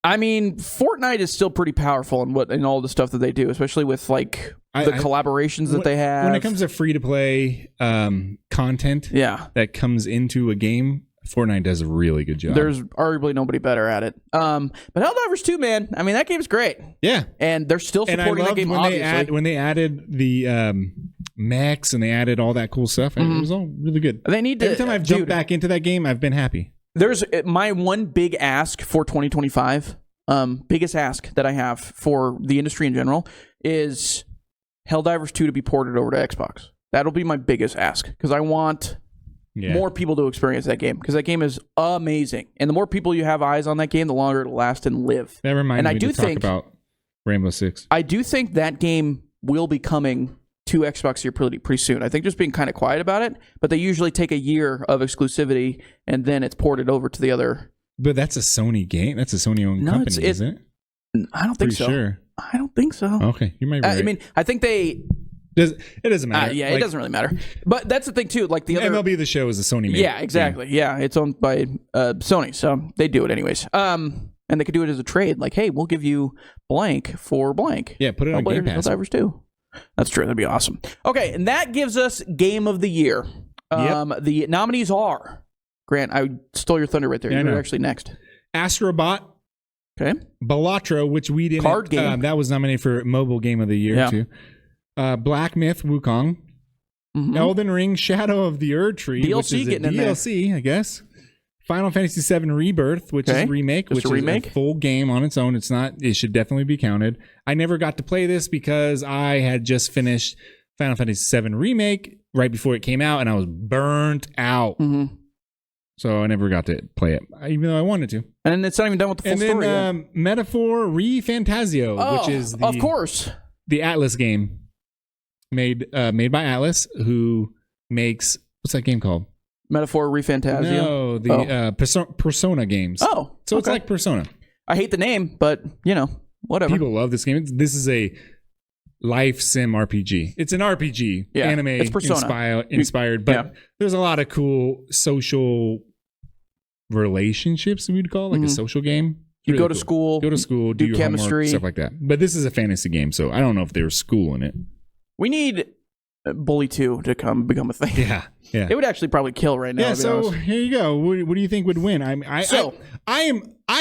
I mean, Fortnite is still pretty powerful in all the stuff that they do, especially with like the collaborations that they have. When it comes to free to play content, that comes into a game, Fortnite does a really good job. There's arguably nobody better at it. But Helldivers 2, man, I mean that game's great. Yeah, and they're still supporting that game. When they added the mechs and they added all that cool stuff, it was all really good. They need to. Every time I've jumped back into that game, I've been happy. There's my one big ask for 2025, biggest ask that I have for the industry in general is Helldivers 2 to be ported over to Xbox. That'll be my biggest ask because I want more people to experience that game because that game is amazing. And the more people you have eyes on that game, the longer it'll last and live. That reminds me to talk about Rainbow Six. I do think that game will be coming to Xbox here pretty soon. I think just being kind of quiet about it, but they usually take a year of exclusivity and then it's ported over to the other But that's a Sony game. That's a Sony-owned company, isn't it? I don't think Pretty so. Sure. I don't think so. Okay, you might be right. I mean, I think they... It doesn't matter. It doesn't really matter. But that's the thing, too. Like the other... MLB The Show is a Sony made. Yeah, exactly. Yeah, it's owned by Sony, so they do it anyways. And they could do it as a trade. Like, hey, we'll give you blank for blank. Yeah, put it on Game Pass. Helldivers 2. That's true. That'd be awesome. Okay, and that gives us Game of the Year. The nominees are... Grant, I stole your thunder right there. You're actually next. Astrobot. Okay. Balatro, which we didn't... Card game. That was nominated for Mobile Game of the Year, too. Black Myth Wukong. Mm-hmm. Elden Ring Shadow of the Erdtree, DLC which is getting a in there. DLC, I guess. Final Fantasy VII Rebirth, which is a remake, which is a full game on its own. It should definitely be counted. I never got to play this because I had just finished Final Fantasy VII Remake right before it came out, and I was burnt out. Mm-hmm. So I never got to play it, even though I wanted to. And it's not even done with the full story. And then Metaphor Refantasio, which is of course the Atlas game made by Atlas, who makes, what's that game called? Metaphor Refantasio? No, the Persona games. Oh, so it's like Persona. I hate the name, but whatever. People love this game. This is a life sim RPG. It's an RPG, anime it's Persona. inspired, but there's a lot of cool social relationships, we'd call it, like a social game. You really go to school, do your chemistry, homework, stuff like that. But this is a fantasy game, so I don't know if there's school in it. We need Bully 2 to become a thing. Yeah. It would actually probably kill right now. Yeah, so here you go. What do you think would win? I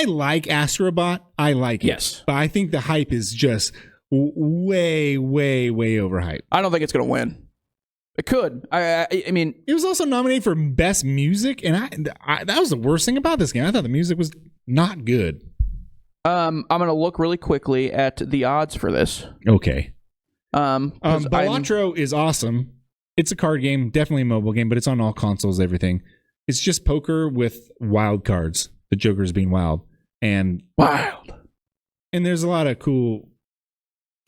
like Astrobot. I like it. Yes. But I think the hype is just way, way, way overhyped. I don't think it's going to win. It could. I mean, it was also nominated for Best Music, and that was the worst thing about this game. I thought the music was not good. I'm going to look really quickly at the odds for this. Okay. Balatro is awesome. It's a card game, definitely a mobile game, but it's on all consoles, everything. It's just poker with wild cards. The Joker's being wild. And there's a lot of cool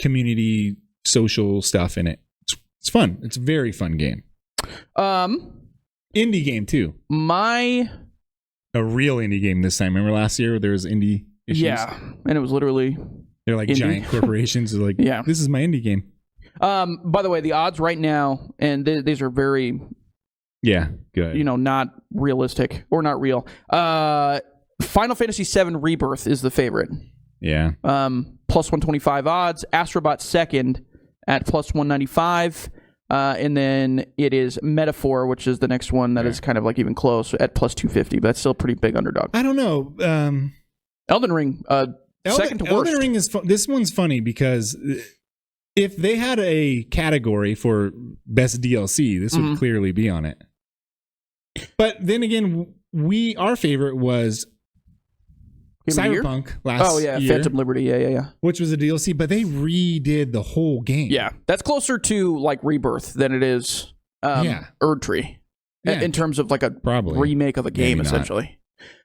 community social stuff in it. It's fun. It's a very fun game. Indie game too. A real indie game this time. Remember last year there was indie issues? Yeah, and it was literally they're like indie. Giant corporations are like, this is my indie game. By the way, the odds right now, and these are very good. Not realistic or not real. Final Fantasy VII Rebirth is the favorite. Yeah. Plus 125 odds. Astrobot second at plus 195. And then it is Metaphor, which is the next one that is kind of like even close at plus 250, but that's still a pretty big underdog. I don't know. Elden Ring, second to worst. Elden Ring is this one's funny because if they had a category for best DLC, this would clearly be on it. But then again, our favorite was Cyberpunk last year. Phantom Liberty, yeah. Which was a DLC, but they redid the whole game. Yeah, that's closer to like Rebirth than it is Erdtree in terms of like a remake of a game, essentially.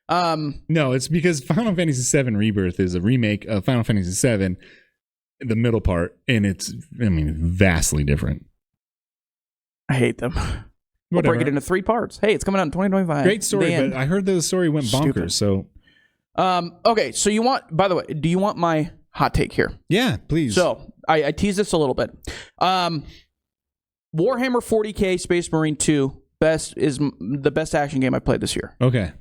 No, it's because Final Fantasy VII Rebirth is a remake of Final Fantasy VII, the middle part, and it's, vastly different. I hate them. We'll break it into 3 parts. Hey, it's coming out in 2025. Great story, but I heard the story went bonkers, so... Okay, so by the way, do you want my hot take here? Yeah, please. So, I teased this a little bit. Warhammer 40K Space Marine 2 is the best action game I played this year. Okay.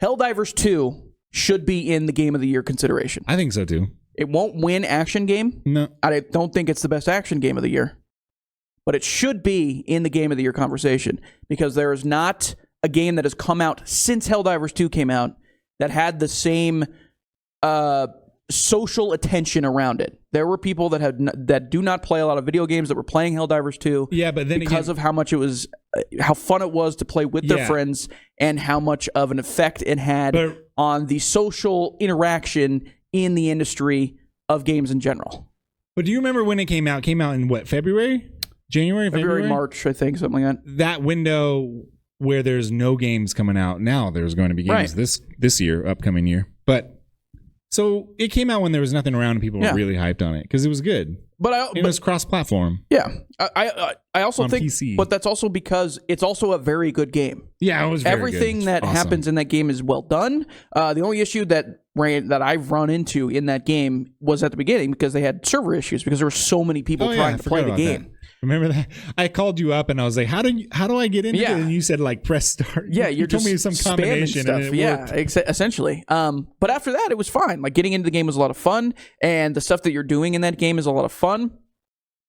Helldivers 2 should be in the Game of the Year consideration. I think so, too. It won't win action game. No. I don't think it's the best action game of the year. But it should be in the Game of the Year conversation because there is not a game that has come out since Helldivers 2 came out that had the same social attention around it. There were people that do not play a lot of video games that were playing Helldivers 2. Yeah, but then because of how much it was, how fun it was to play with their friends, and how much of an effect it had on the social interaction in the industry of games in general. But do you remember when it came out? It came out in what, February? February, March, I think, something like that. That window where there's no games coming out. Now there's going to be games this year, upcoming year. But so it came out when there was nothing around and people were really hyped on it because it was good. It was cross-platform. Yeah, I also On think, PC. but that's also because it's also a very good game. Yeah, it was very Everything good. that Awesome. happens in that game is well done. The only issue that I've run into in that game was at the beginning because they had server issues because there were so many people trying to play the game. That. Remember that? I called you up and I was like, "How do I get into it?" And you said like press start. Yeah, you told me some combination stuff. and it worked. Essentially. But after that, it was fine. Like getting into the game was a lot of fun, and the stuff that you're doing in that game is a lot of fun.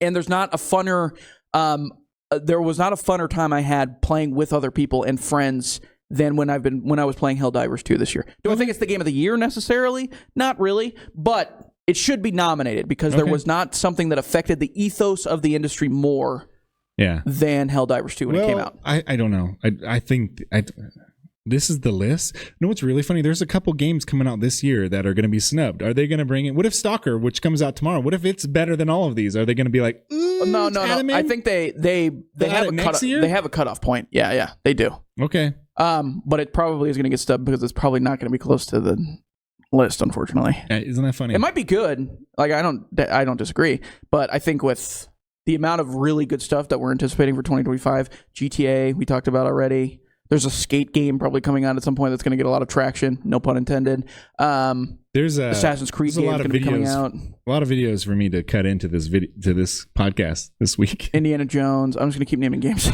And there's not a funner. There was not a funner time I had playing with other people and friends than when I was playing Helldivers 2 this year. Do I think it's the game of the year necessarily? Not really, but it should be nominated because there was not something that affected the ethos of the industry more than Helldivers 2 when it came out. I don't know. I think this is the list. You know what's really funny? There's a couple games coming out this year that are going to be snubbed. Are they going to bring it? What if Stalker, which comes out tomorrow, what if it's better than all of these? Are they going to be like, no. I think they have a cutoff. They have a cutoff point. Yeah, they do. Okay. But it probably is going to get stubbed because it's probably not going to be close to the list, unfortunately. Isn't that funny? It might be good. Like I don't disagree, but I think with the amount of really good stuff that we're anticipating for 2025, GTA we talked about already. There's a skate game probably coming out at some point that's going to get a lot of traction. No pun intended. There's Assassin's Creed game going to be coming out. A lot of videos for me to cut into this podcast this week. Indiana Jones. I'm just going to keep naming games.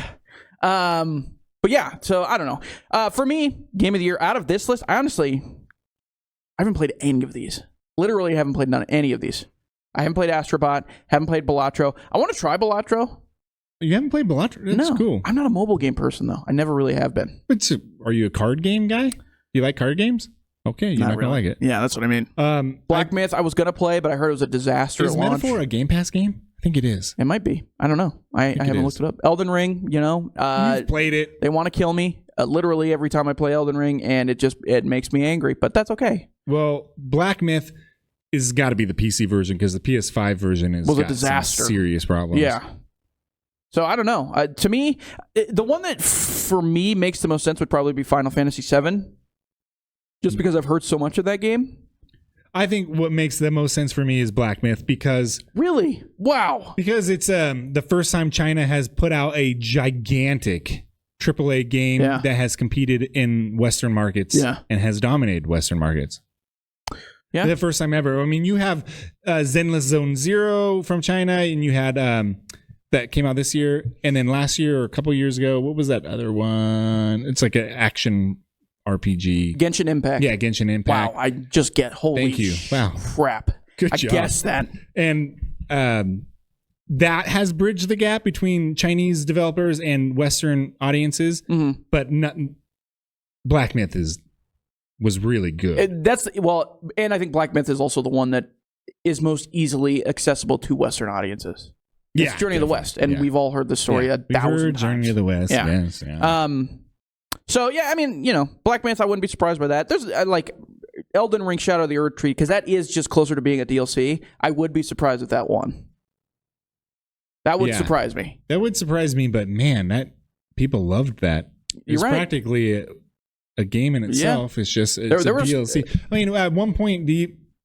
But yeah, so I don't know. For me, game of the year out of this list, I haven't played any of these. Literally haven't played any of these. I haven't played Astrobot, haven't played Balatro. I want to try Balatro. You haven't played Balatro? That's cool. I'm not a mobile game person, though. I never really have been. Are you a card game guy? You like card games? Okay, you're not going to like it. Yeah, that's what I mean. Black Myth, I was going to play, but I heard it was a disaster at launch. Is Metaphor a Game Pass game? I think it is. It might be. I don't know. I haven't looked it up. Elden Ring, You've played it. They want to kill me literally every time I play Elden Ring, and it makes me angry, but that's okay. Well, Black Myth has got to be the PC version because the PS5 version was a disaster. Serious problems. Yeah. So I don't know. To me, the one that for me makes the most sense would probably be Final Fantasy VII, just because I've heard so much of that game. I think what makes the most sense for me is Black Myth because... Really? Wow. Because it's the first time China has put out a gigantic AAA game that has competed in Western markets and has dominated Western markets. Yeah. The first time ever. I mean, you have Zenless Zone Zero from China, and you had... that came out this year, and then last year or a couple years ago, what was that other one? It's like an action RPG. Genshin Impact. Yeah, Genshin Impact. Wow, I just get Thank you. Wow. Crap. Good job. I guessed that. And that has bridged the gap between Chinese developers and Western audiences, but Black Myth was really good. And I think Black Myth is also the one that is most easily accessible to Western audiences. It's Journey of the West, and we've all heard the story 1,000 times. Journey of the West, yes. Yeah. So, yeah, I mean, Black Myth, I wouldn't be surprised by that. There's, like, Elden Ring Shadow of the Erd Tree, because that is just closer to being a DLC. I would be surprised if that won. That would surprise me. That would surprise me, but, man, that people loved that. It's practically a game in itself. It's just a DLC. I mean, at one point,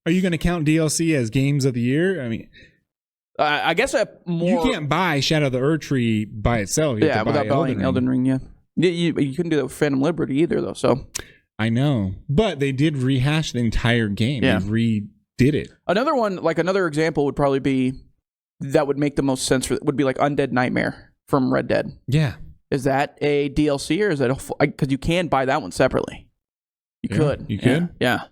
are you going to count DLC as games of the year? I mean... I guess you can't buy Shadow of the Erd Tree by itself. You have to buy without buying Elden Ring. Yeah, you couldn't do that with Phantom Liberty either, though. So I know, but they did rehash the entire game. Yeah. They redid it. Another one, like another example, would probably be that would make the most sense would be like Undead Nightmare from Red Dead. Yeah, is that a DLC or is that because you can buy that one separately? You could. Yeah.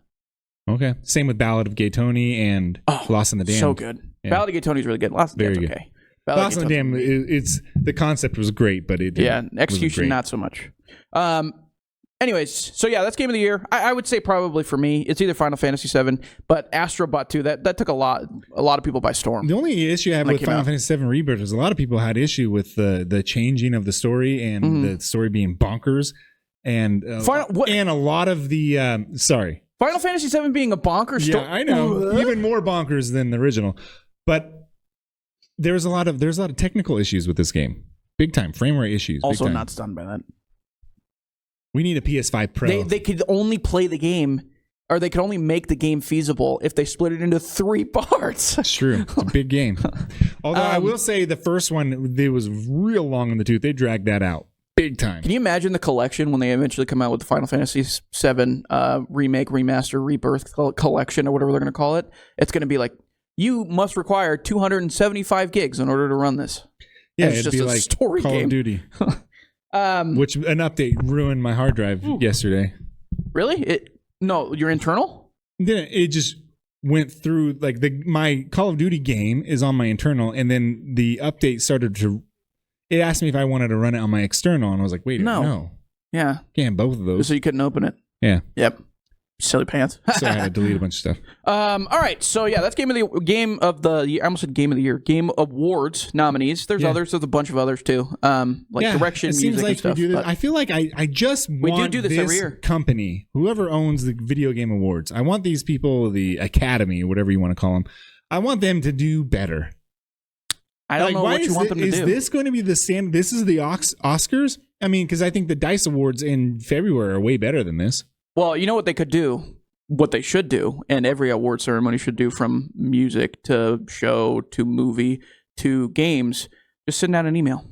Okay. Same with Ballad of Gay Tony and Lost in the Dam. So good. Yeah. Ballad of Gay Tony is really good. Lost in the Dam's okay. Lost in the Dam, the concept was great, but execution not so much. Anyways, so yeah, that's game of the year. I would say probably for me, it's either Final Fantasy VII, but Astrobot 2, that took a lot of people by storm. The only issue I have with Final Fantasy VII Rebirth is a lot of people had issue with the changing of the story and the story being bonkers, and a lot of the Final Fantasy VII being a bonkers story. Yeah, I know. Even more bonkers than the original. But there's a lot of technical issues with this game. Big time. Frame rate issues. Also not stunned by that. We need a PS5 Pro. They could only play the game or they could only make the game feasible if they split it into 3 parts. It's true. It's a big game. Although I will say the first one, it was real long in the tooth. They dragged that out big time. Can you imagine the collection when they eventually come out with the Final Fantasy VII remake, remaster, rebirth collection, or whatever they're going to call it? It's going to be like, you must require 275 gigs in order to run this. Yeah, it's it'd just be a like story Call game. of Duty. Which an update ruined my hard drive yesterday. Really? No, your internal? Then it just went through like my Call of Duty game is on my internal, and then the update started to. It asked me if I wanted to run it on my external, and I was like, "Wait, no, yeah, can't both of those." So you couldn't open it. Yeah. Yep. Silly pants. So I had to delete a bunch of stuff. All right, so yeah, that's game of the year. I almost said game of the year. Game Awards nominees. There's others. There's a bunch of others too. Direction, it seems music, like and stuff. we do this. I feel like I just want do this every year. Company, whoever owns the video game awards, I want these people, the Academy, whatever you want to call them, I want them to do better. I don't know what you want them to do. Is this going to be the standard? This is the Oscars? I mean, because I think the DICE Awards in February are way better than this. Well, you know what they could do? What they should do, and every award ceremony should do, from music to show to movie to games, just send out an email.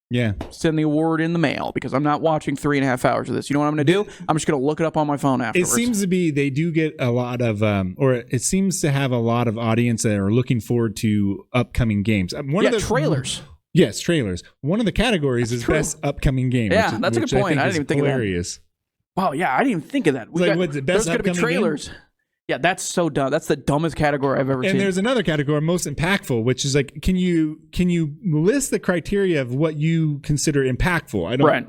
Yeah. Send the award in the mail, because I'm not watching 3.5 hours of this. You know what I'm going to do? I'm just going to look it up on my phone afterwards. It seems to be they do get a lot of, or it seems to have a lot of audience that are looking forward to upcoming games. Trailers. Yes, trailers. One of the categories is best upcoming game. Yeah, that's a good point. I didn't even think hilarious. Of that. Wow, yeah, I didn't even think of that. What's the best there's going to be trailers. Game? Yeah, that's so dumb. That's the dumbest category I've ever seen. And there's another category, most impactful, which is like, can you list the criteria of what you consider impactful? I don't. Right.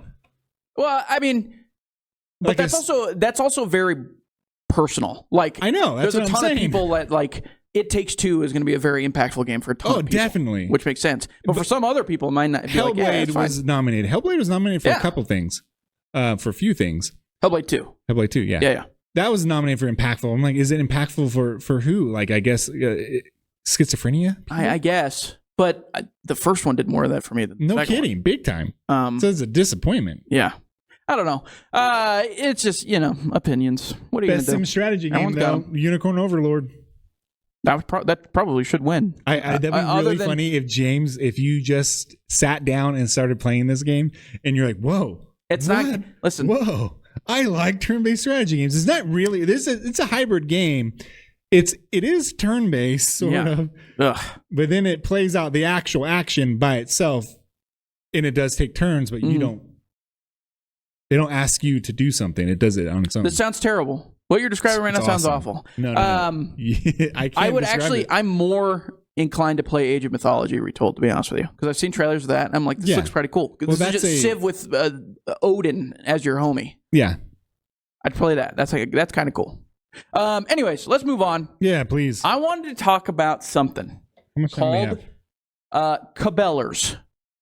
Well, I mean, but that's also very personal. Like, I know there's a ton of people that like It Takes Two is going to be a very impactful game for a ton of people. Definitely, which makes sense. But for some other people, it might not. Hellblade was nominated. Hellblade was nominated for a couple things. For a few things. Hellblade 2. Hellblade 2, yeah. Yeah. That was nominated for impactful. I'm like, is it impactful for who? Like, I guess schizophrenia? I guess. But the first one did more of that for me than the second kidding. One. Big time. So it's a disappointment. Yeah. I don't know. It's just, opinions. What are you going to do? Best sim strategy game, though. Unicorn Overlord. That probably should win. That'd be really funny if you just sat down and started playing this game and you're like, whoa. Whoa. I like turn-based strategy games. It's not really. It's a hybrid game. It is turn-based, sort of. Ugh. But then it plays out the actual action by itself, and it does take turns, but you don't. They don't ask you to do something. It does it on its own. This sounds terrible. What you're describing right now sounds awful. No. I'm more inclined to play Age of Mythology Retold, to be honest with you, because I've seen trailers of that, and I'm like, this looks pretty cool. This is just Civ with Odin as your homie. Yeah, I'd play that. That's kind of cool. Anyways, let's move on. Yeah, please. I wanted to talk about something called Cabellers.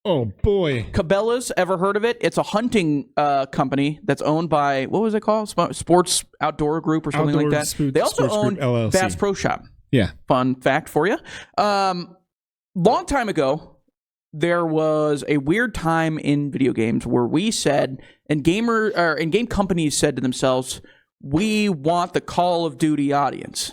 Oh boy, Cabela's. Ever heard of it? It's a hunting company that's owned by, what was it called? Sports Outdoor Group or something like that. They also own Bass Pro Shop. Yeah. Fun fact for you. Long time ago, there was a weird time in video games where we said, and game companies said to themselves, we want the Call of Duty audience.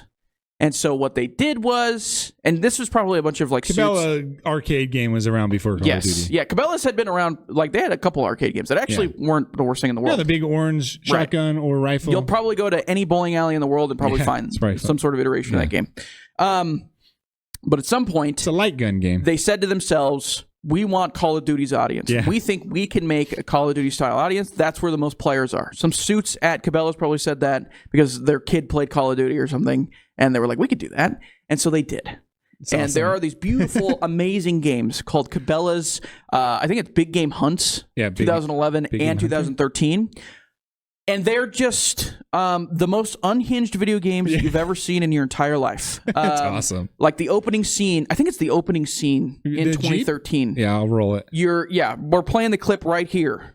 And so what they did was, and this was probably a bunch of like Cabella arcade game was around before Call of Duty. Yeah, Cabela's had been around, like they had a couple arcade games that actually weren't the worst thing in the world. Yeah, the big orange shotgun or rifle. You'll probably go to any bowling alley in the world and probably find some sort of iteration of that game. But at some point, it's a light gun game. They said to themselves, we want Call of Duty's audience. Yeah. We think we can make a Call of Duty style audience. That's where the most players are. Some suits at Cabela's probably said that because their kid played Call of Duty or something, and they were like, we could do that. And so they did. That's awesome. There are these beautiful, amazing games called Cabela's, I think it's Big Game Hunts, 2011 and 2013. And they're just the most unhinged video games you've ever seen in your entire life. That's awesome. Like the opening scene, I think it's the opening scene in 2013. Jeep? Yeah, I'll roll it. We're playing the clip right here.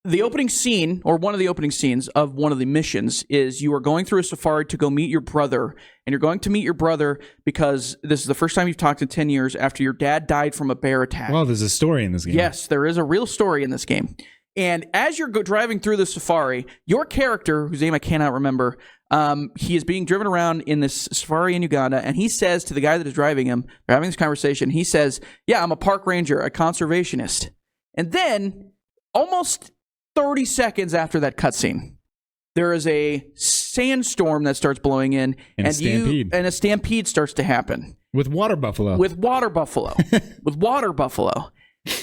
The opening scene, or one of the opening scenes of one of the missions, is you are going through a safari to go meet your brother. And you're going to meet your brother because this is the first time you've talked in 10 years after your dad died from a bear attack. Well, there's a story in this game. Yes, there is a real story in this game. And as you're driving through the safari, your character, whose name I cannot remember, he is being driven around in this safari in Uganda, and he says to the guy that is driving him, they're having this conversation, he says, yeah, I'm a park ranger, a conservationist. And then, almost 30 seconds after that cutscene, there is a sandstorm that starts blowing in, and a stampede starts to happen. With water buffalo. With water buffalo.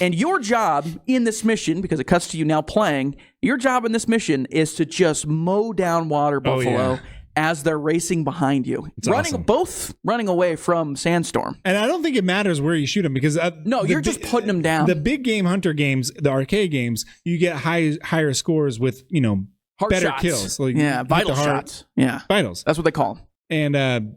And your job in this mission, because it cuts to you now playing, your job in this mission is to just mow down water buffalo as they're racing behind you. It's awesome. Both running away from sandstorm. And I don't think it matters where you shoot them because no, you're just putting them down. The big game hunter games, the arcade games, you get higher scores with, Heart better shots. Kills. Like vital shots. Yeah. Vitals. That's what they call them. And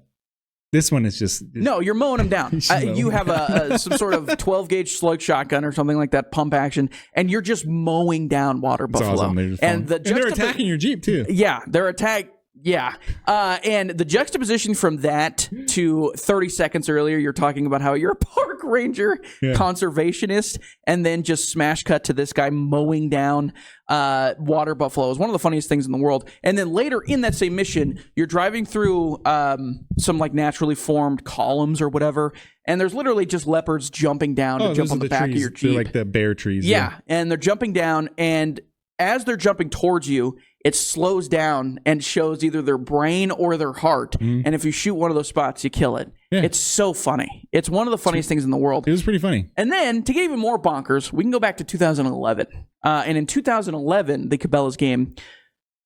this one is just... No, you're mowing them down. You have some sort of 12-gauge slug shotgun or something like that, pump action, and you're just mowing down water buffalo. Awesome. And they're attacking your Jeep, too. Yeah, they're attacking... Yeah. And the juxtaposition from that to 30 seconds earlier, you're talking about how you're a park ranger, conservationist, and then just smash cut to this guy mowing down water buffalo is one of the funniest things in the world. And then later in that same mission, you're driving through some like naturally formed columns or whatever, and there's literally just leopards jumping down to jump on the back of your Jeep. They're like the bear trees. Yeah, and they're jumping down, and as they're jumping towards you, it slows down and shows either their brain or their heart. And if you shoot one of those spots, you kill it. Yeah. It's so funny. It's one of the funniest things in the world. It was pretty funny. And then, to get even more bonkers, we can go back to 2011. And in 2011, the Cabella's game...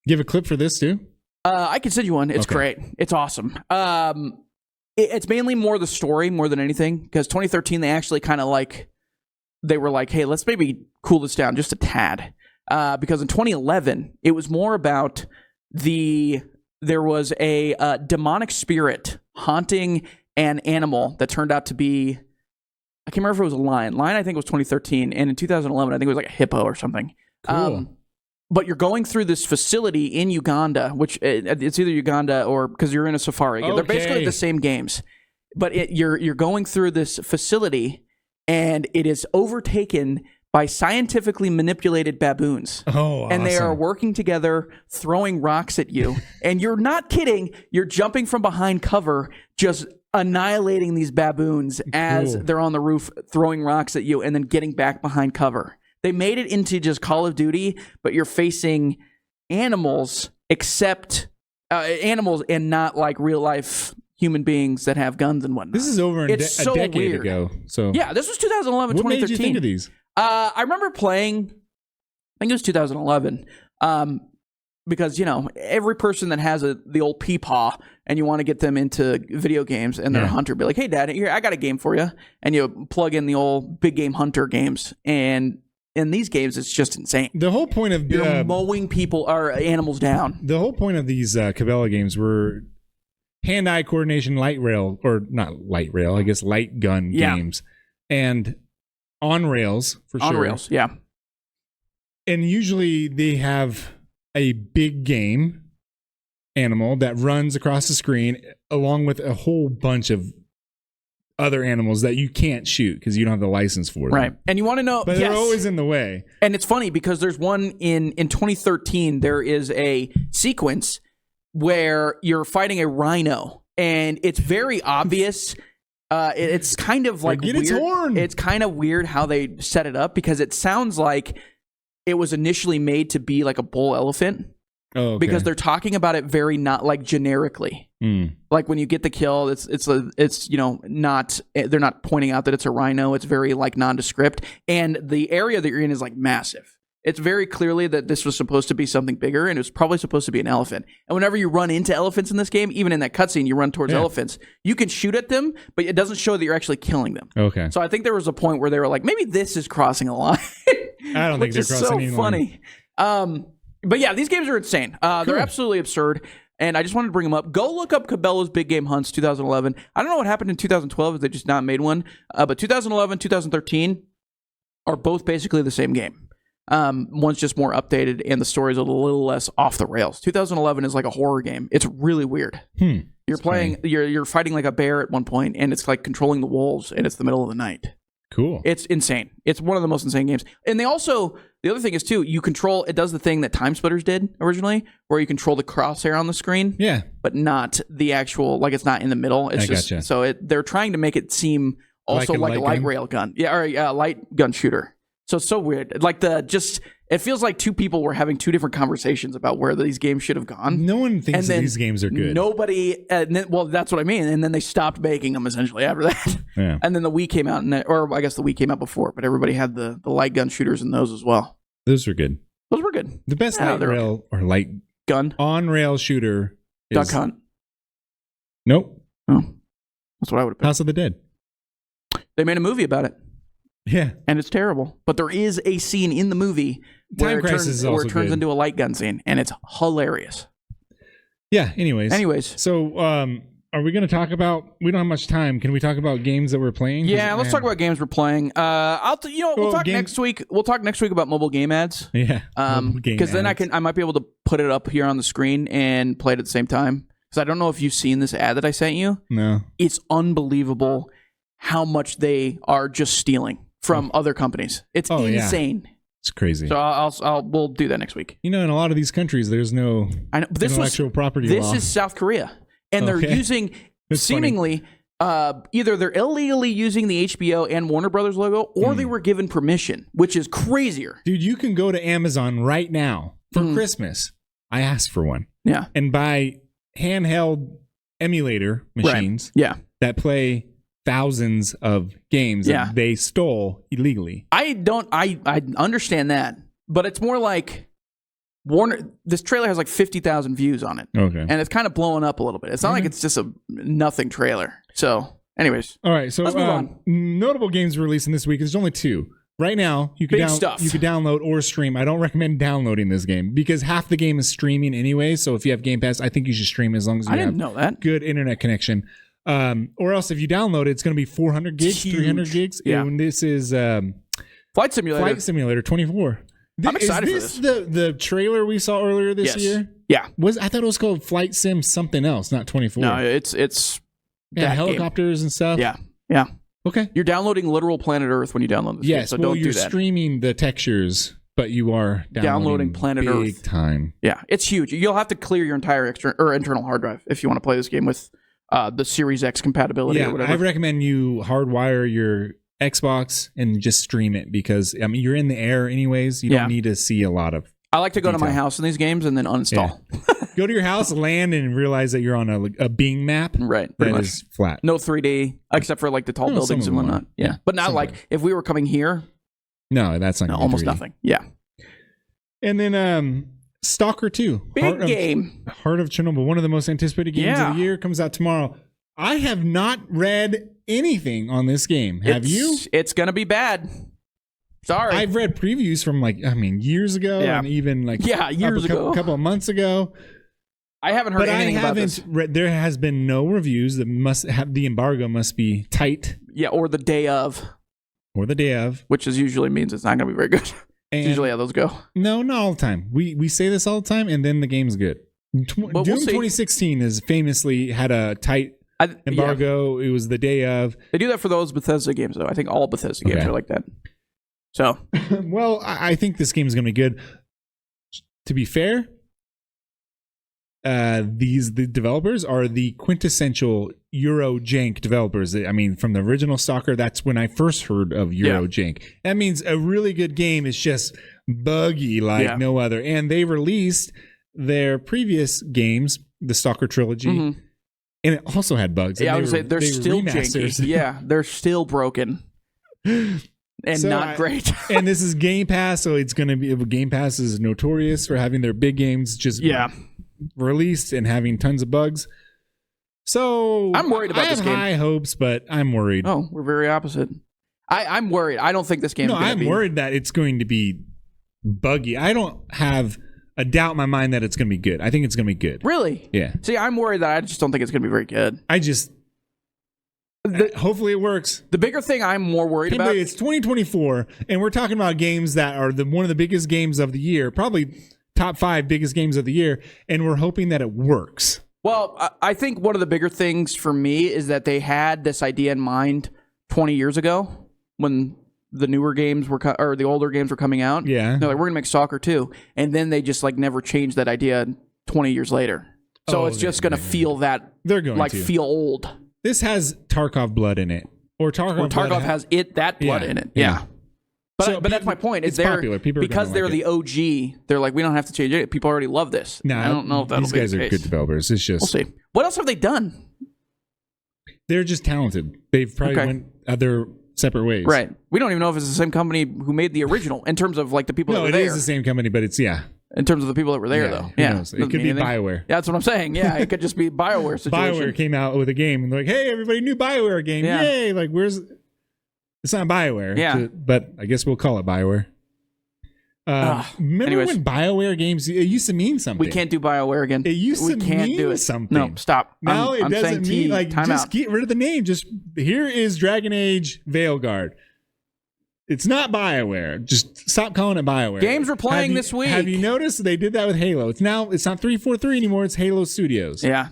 You have a clip for this, too? I can send you one. It's great. It's awesome. It's mainly more the story more than anything, because 2013, they actually kind of they were like, hey, let's maybe cool this down just a tad. Because in 2011, it was more about there was a demonic spirit haunting an animal that turned out to be, I can't remember if it was a lion. Lion, I think, was 2013. And in 2011, I think it was like a hippo or something. Cool. But you're going through this facility in Uganda, which it's either Uganda or because you're in a safari. Okay. They're basically the same games. But you're going through this facility, and it is overtaken by scientifically manipulated baboons. Oh, awesome. And they are working together, throwing rocks at you. And you're not kidding. You're jumping from behind cover, just annihilating these baboons as they're on the roof, throwing rocks at you, and then getting back behind cover. They made it into just Call of Duty, but you're facing animals, except animals and not like real life human beings that have guns and whatnot. This is over a decade ago. So yeah, this was 2011, what 2013. What made you think of these? I remember playing, I think it was 2011, because, every person that has the old peepaw and you want to get them into video games and they're a hunter, be like, hey, Dad, here, I got a game for you. And you plug in the old big game hunter games. And in these games, it's just insane. The whole point of... You're mowing people or animals down. The whole point of these Cabella games were hand-eye coordination light rail, or not light rail, I guess light gun games. And... on rails, for sure. On rails, yeah. And usually they have a big game animal that runs across the screen along with a whole bunch of other animals that you can't shoot because you don't have the license for them. Right. And you want to know... But they're always in the way. And it's funny because there's one in 2013, there is a sequence where you're fighting a rhino. And it's very obvious... it's kind of like weird. Its horn. It's kind of weird how they set it up because it sounds like it was initially made to be like a bull elephant. Oh, okay. Because they're talking about it very not like generically. Like when you get the kill, it's not, they're not pointing out that it's a rhino. It's very like nondescript, and the area that you're in is like massive. It's very clearly that this was supposed to be something bigger, and it was probably supposed to be an elephant. And whenever you run into elephants in this game, even in that cutscene, you run towards elephants. You can shoot at them, but it doesn't show that you're actually killing them. Okay. So I think there was a point where they were like, maybe this is crossing a line. I don't think they're crossing any line. Which is so funny. But yeah, these games are insane. They're absolutely absurd. And I just wanted to bring them up. Go look up Cabella's Big Game Hunts 2011. I don't know what happened in 2012 if they just not made one. But 2011, 2013 are both basically the same game. One's just more updated, and the story's a little less off the rails. 2011 is like a horror game. It's really weird. You're fighting like a bear at one point, and it's like controlling the wolves, and it's the middle of the night. Cool. It's insane. It's one of the most insane games. And they also, the other thing is too, you control, it does the thing that Time Splitters did originally, where you control the crosshair on the screen. Yeah. But not the actual, like it's not in the middle. It's just, gotcha. so they're trying to make it seem also like a light rail gun. Yeah, or a light gun shooter. So it's so weird. Like it feels like two people were having two different conversations about where these games should have gone. No one thinks that these games are good. Nobody, well, that's what I mean. And then they stopped making them essentially after that. Yeah. And then the Wii came out, or I guess the Wii came out before, but everybody had the light gun shooters in those as well. Those were good. Those were good. The best light rail or light gun on rail shooter is Duck Hunt. Nope. Oh, that's what I would have picked. House of the Dead. They made a movie about it. Yeah. And it's terrible. But there is a scene in the movie where it turns into a light gun scene, and it's hilarious. Yeah, anyways. So, are we going to talk about, we don't have much time. Can we talk about games that we're playing? Yeah, let's talk about games we're playing. We'll talk next week. We'll talk next week about mobile game ads. Yeah. Because then I might be able to put it up here on the screen and play it at the same time. Because I don't know if you've seen this ad that I sent you. No. It's unbelievable how much they are just stealing from other companies. It's insane. Yeah. It's crazy. So we'll do that next week. In a lot of these countries, there's no intellectual property law. This is South Korea. And they're using, seemingly, either they're illegally using the HBO and Warner Brothers logo, or they were given permission, which is crazier. Dude, you can go to Amazon right now for Christmas. I asked for one. Yeah. And buy handheld emulator machines that play thousands of games that they stole illegally. I understand that, but it's more like this trailer has like 50,000 views on it. Okay. And it's kind of blowing up a little bit. It's not like it's just a nothing trailer. So, anyways. All right. So, let's move on. Notable games releasing this week. There's only 2. Right now, you can download or stream. I don't recommend downloading this game because half the game is streaming anyway. So if you have Game Pass, I think you should stream as long as you have good internet connection. Or else if you download it, it's going to be 400 gigs, 300 gigs. Yeah. And this is Flight Simulator 24. I'm excited for this. Is this the trailer we saw earlier this year? Yeah. I thought it was called Flight Sim something else, not 24. No, it's helicopters and stuff. Yeah. Yeah. Okay. You're downloading literal planet Earth when you download this game, so don't do that. You're streaming the textures, but you are downloading planet big Earth. Time. Yeah, it's huge. You'll have to clear your entire internal hard drive if you want to play this game with the Series X compatibility or whatever. I recommend you hardwire your Xbox and just stream it because, you're in the air anyways. You don't need to see a lot of I like to go to my house in these games and then uninstall. Yeah. Go to your house, land, and realize that you're on a Bing map. Right. That is flat. No 3D, except for like the tall buildings and whatnot. Yeah. But not like if we were coming here. No, that's not almost 3D. Nothing. Yeah. And then Stalker 2. Big game. Heart of Chernobyl, one of the most anticipated games of the year, comes out tomorrow. I have not read anything on this game. Have you? It's going to be bad. Sorry. I've read previews from years ago and even years ago. A couple of months ago. I haven't heard anything about this. There has been no reviews. That must have the embargo must be tight. Yeah, or the day of. Which usually means it's not going to be very good. It's usually how those go. No, not all the time. We say this all the time, and then the game's good. Doom 2016 has famously had a tight embargo. It was the day of. They do that for those Bethesda games, though. I think all Bethesda games are like that. So, well, I think this game is going to be good. To be fair, the developers are the quintessential Euro jank developers. I mean, from the original Stalker, that's when I first heard of Euro jank. That means a really good game is just buggy like no other. And they released their previous games, the Stalker trilogy, and it also had bugs. Yeah, I would say they're still janky. Yeah, they're still broken. And not great. And this is Game Pass, so it's going to be. Game Pass is notorious for having their big games just released and having tons of bugs. So I'm worried about this game. I have high hopes, but I'm worried. Oh, we're very opposite. I'm worried. I don't think this game. I'm worried that it's going to be buggy. I don't have a doubt in my mind that it's going to be good. I think it's going to be good. Really? Yeah. See, I'm worried that I just don't think it's going to be very good. Hopefully it works. The bigger thing I'm more worried about. It's 2024, and we're talking about games that are one of the biggest games of the year, probably top 5 biggest games of the year, and we're hoping that it works. Well, I think one of the bigger things for me is that they had this idea in mind 20 years ago, when the newer games were or the older games were coming out. Yeah. They're like, we're gonna make soccer too, and then they just like never changed that idea 20 years later. So it's just gonna feel that they're going like to feel old. This has Tarkov blood in it, or Tarkov has that blood in it. Yeah. But that's my point. It's popular. People because they're the OG. They're like, we don't have to change it. People already love this. No, I don't know if that'll these be guys the are case. good developers. It's just we'll see. What else have they done? They're just talented. They've probably went other separate ways. Right. We don't even know if it's the same company who made the original in terms of like the people that were there. No, it is the same company, but it's in terms of the people that were there, though. Who knows? It could be BioWare. Yeah, that's what I'm saying. Yeah, it could just be BioWare situation. BioWare came out with a game and they're like, hey, everybody, new BioWare game. Yeah. Yay. Like, it's not BioWare. Yeah. But I guess we'll call it BioWare. Remember when BioWare games, it used to mean something. We can't do BioWare again. It used to mean something. No, stop. Now it doesn't mean, like, just get rid of the name. Just, here is Dragon Age Veilguard. It's not BioWare. Just stop calling it BioWare. Games we're playing this week. Have you noticed they did that with Halo? It's not 343 anymore. It's Halo Studios. Yeah.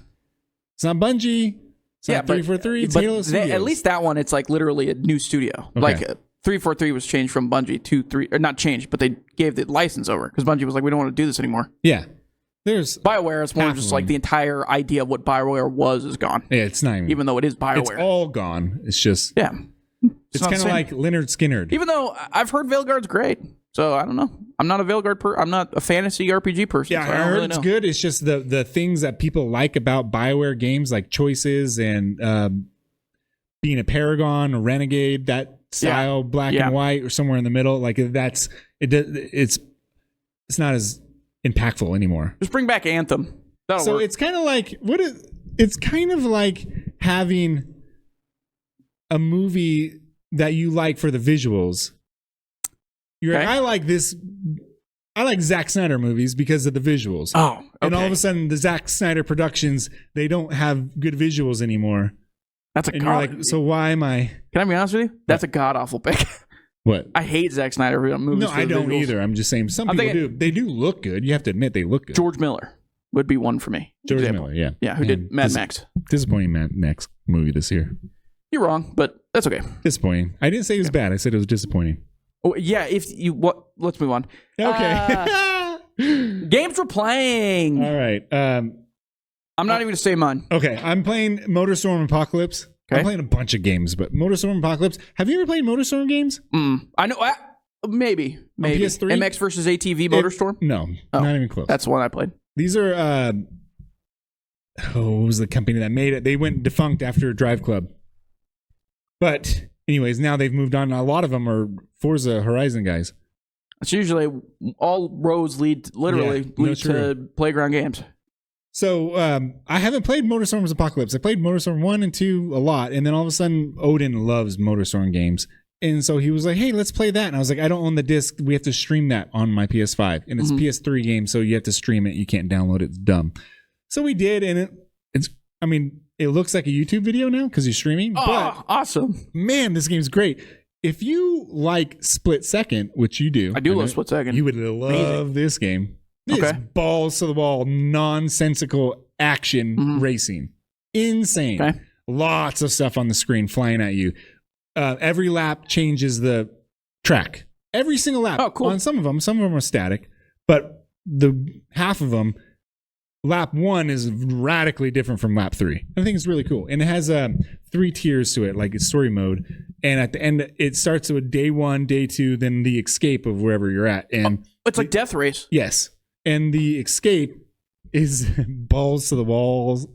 It's not Bungie. It's not 343. It's Halo Studios. At least that one, it's like literally a new studio. Okay. Like 343 was changed from Bungie to 3, or not changed, but they gave the license over because Bungie was like, we don't want to do this anymore. Yeah. There's BioWare is more just like the entire idea of what BioWare was is gone. Yeah, it's not even though it is BioWare. It's all gone. It's just It's kind of like Leonard Skinner. Even though I've heard Veilguard's great, so I don't know. I'm not a Veilguard I'm not a fantasy RPG person. Yeah, so I heard it's good. It's just the things that people like about BioWare games, like choices and being a Paragon, a Renegade, that style, black and white, or somewhere in the middle. Like it's not as impactful anymore. Just bring back Anthem. That'll work. It's kind of like it's kind of like having a movie that you like for the visuals. You're like, I like Zack Snyder movies because of the visuals. Oh, okay. And all of a sudden, the Zack Snyder productions, they don't have good visuals anymore. That's you're like, so why am I? Can I be honest with you? That's a god awful pick. What? I hate Zack Snyder movies. No, I don't either. I'm just saying some people do. They do look good. You have to admit they look good. George Miller would be one for me. George Miller, yeah. Yeah, who did Mad Max. Disappointing Mad Max movie this year. You're wrong, but that's okay. Disappointing. I didn't say it was bad. I said it was disappointing. Oh, yeah, let's move on. Okay. Games we're playing. All right. I'm not even going to say mine. Okay, I'm playing Motorstorm Apocalypse. Okay. I'm playing a bunch of games, but Motorstorm Apocalypse. Have you ever played Motorstorm games? I know. Maybe. On PS3? MX versus ATV Motorstorm? No, not even close. That's the one I played. These are, what was the company that made it? They went defunct after Drive Club. But anyways, now they've moved on. A lot of them are Forza Horizon guys. It's usually all roads lead to Playground Games. So I haven't played Motorstorm's Apocalypse. I played Motorstorm 1 and 2 a lot. And then all of a sudden, Odin loves Motorstorm games. And so he was like, hey, let's play that. And I was like, I don't own the disc. We have to stream that on my PS5. And it's a PS3 game, so you have to stream it. You can't download it. It's dumb. So we did, and it looks like a YouTube video now because you're streaming. Oh, but, awesome. Man, this game's great. If you like Split Second, which you do. I do love Split Second. You would love this game. This is balls to the wall, nonsensical action racing. Insane. Okay. Lots of stuff on the screen flying at you. Every lap changes the track. Every single lap. Oh, cool. On some of them are static, but the half of them, lap 1 is radically different from lap 3. I think it's really cool. And it has 3 tiers to it, like it's story mode. And at the end, it starts with day 1, day 2, then the escape of wherever you're at. And it's like Death Race. Yes. And the escape is balls to the walls,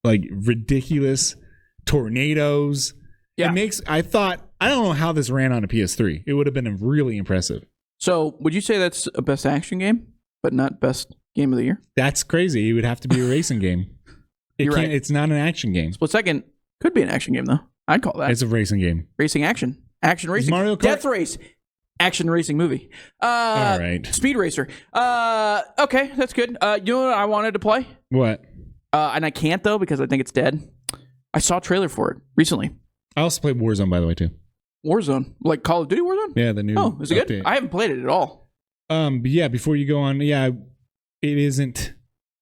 like ridiculous tornadoes. Yeah. I don't know how this ran on a PS3. It would have been really impressive. So would you say that's a best action game, but not best game of the year? That's crazy. It would have to be a racing game. You're right. It's not an action game. Split Second could be an action game, though. I'd call that. It's a racing game. Racing action. Action racing. Mario Kart? Death Race. Action racing movie. All right. Speed Racer. Okay, that's good. You know what I wanted to play? What? And I can't, though, because I think it's dead. I saw a trailer for it recently. I also played Warzone, by the way, too. Warzone? Like Call of Duty Warzone? Yeah, the new Oh, is it update. good? I haven't played it at all. But yeah, before you go on, it isn't...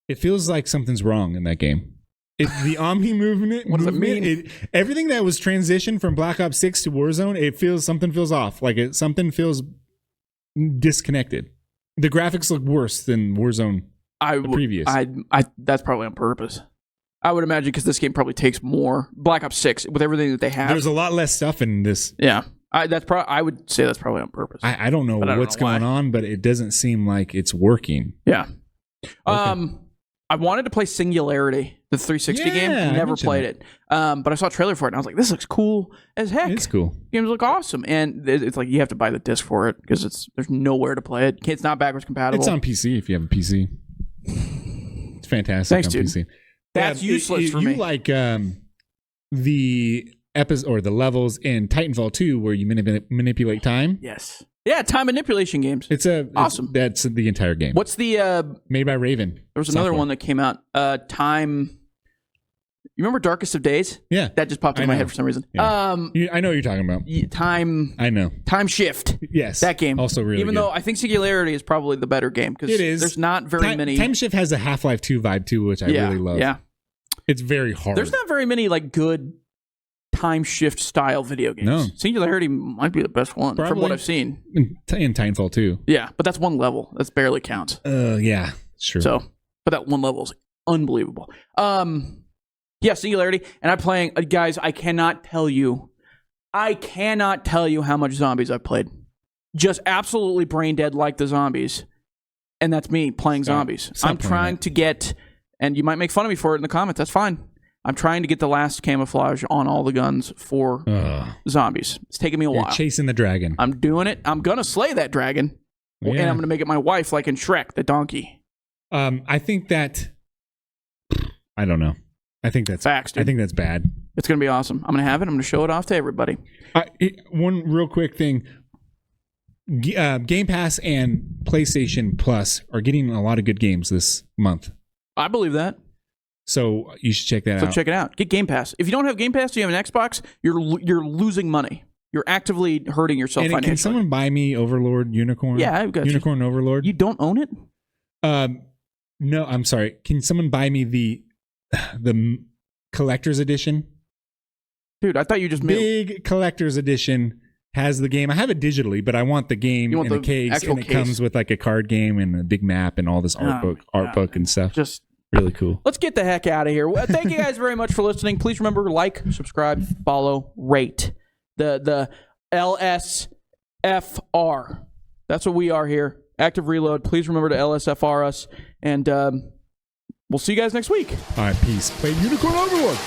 It feels like something's wrong in that game. The Omni movement. What does it mean? Everything that was transitioned from Black Ops 6 to Warzone, something feels off. Like something feels disconnected. The graphics look worse than Warzone previous. That's probably on purpose. I would imagine because this game probably takes more. Black Ops 6 with everything that they have. There's a lot less stuff in this. Yeah, I would say that's probably on purpose. I don't know what's going on, but it doesn't seem like it's working. Yeah. Okay. I wanted to play Singularity, the 360 game. Never played it. But I saw a trailer for it, and I was like, this looks cool as heck. It's cool. Games look awesome. And it's like you have to buy the disc for it because there's nowhere to play it. It's not backwards compatible. It's on PC if you have a PC. It's fantastic. Thanks, on dude. PC. That's useless for me. You like the episode or the levels in Titanfall 2 where you manipulate time? Yes. Yeah, time manipulation games. It's awesome. That's the entire game. What's the made by Raven? There was another one that came out. Time. You remember Darkest of Days? Yeah, that just popped in my head for some reason. Yeah. I know what you're talking about. Time. I know. Time Shift. Yes, that game also really. Even good. though I think Singularity is probably the better game because it is. There's not very many. Time Shift has a Half-Life 2 vibe too, which I really love. Yeah, it's very hard. There's not very many like good time shift style video games. No. Singularity might be the best one from what I've seen. In Titanfall 2. Yeah, but that's one level. That's barely counts. Yeah, sure. So, but that one level is unbelievable. Yeah, Singularity. And I'm playing, guys, I cannot tell you how much zombies I've played. Just absolutely brain dead like the zombies. And that's me playing zombies. I'm trying to get, and you might make fun of me for it in the comments, that's fine. I'm trying to get the last camouflage on all the guns for zombies. It's taking me a while. You're chasing the dragon. I'm doing it. I'm going to slay that dragon. Yeah. And I'm going to make it my wife like in Shrek, the donkey. I think that... I don't know. I think that's... Facts, dude. I think that's bad. It's going to be awesome. I'm going to have it. I'm going to show it off to everybody. One real quick thing. Game Pass and PlayStation Plus are getting a lot of good games this month. I believe that. So you should check that out. So check it out. Get Game Pass. If you don't have Game Pass, you have an Xbox, you're losing money. You're actively hurting yourself financially. Can someone buy me Overlord Unicorn? Yeah, I've got Unicorn Overlord. You don't own it? No, I'm sorry. Can someone buy me the collector's edition? Dude, I thought you just big collector's edition has the game. I have it digitally, but I want the game in the case, and it comes with like a card game and a big map and all this art book and stuff. Just really cool. Let's get the heck out of here. Well, thank you guys very much for listening. Please remember, like, subscribe, follow, rate. The LSFR. That's what we are here. Active Reload. Please remember to LSFR us. And we'll see you guys next week. All right, peace. Play Unicorn Overlord.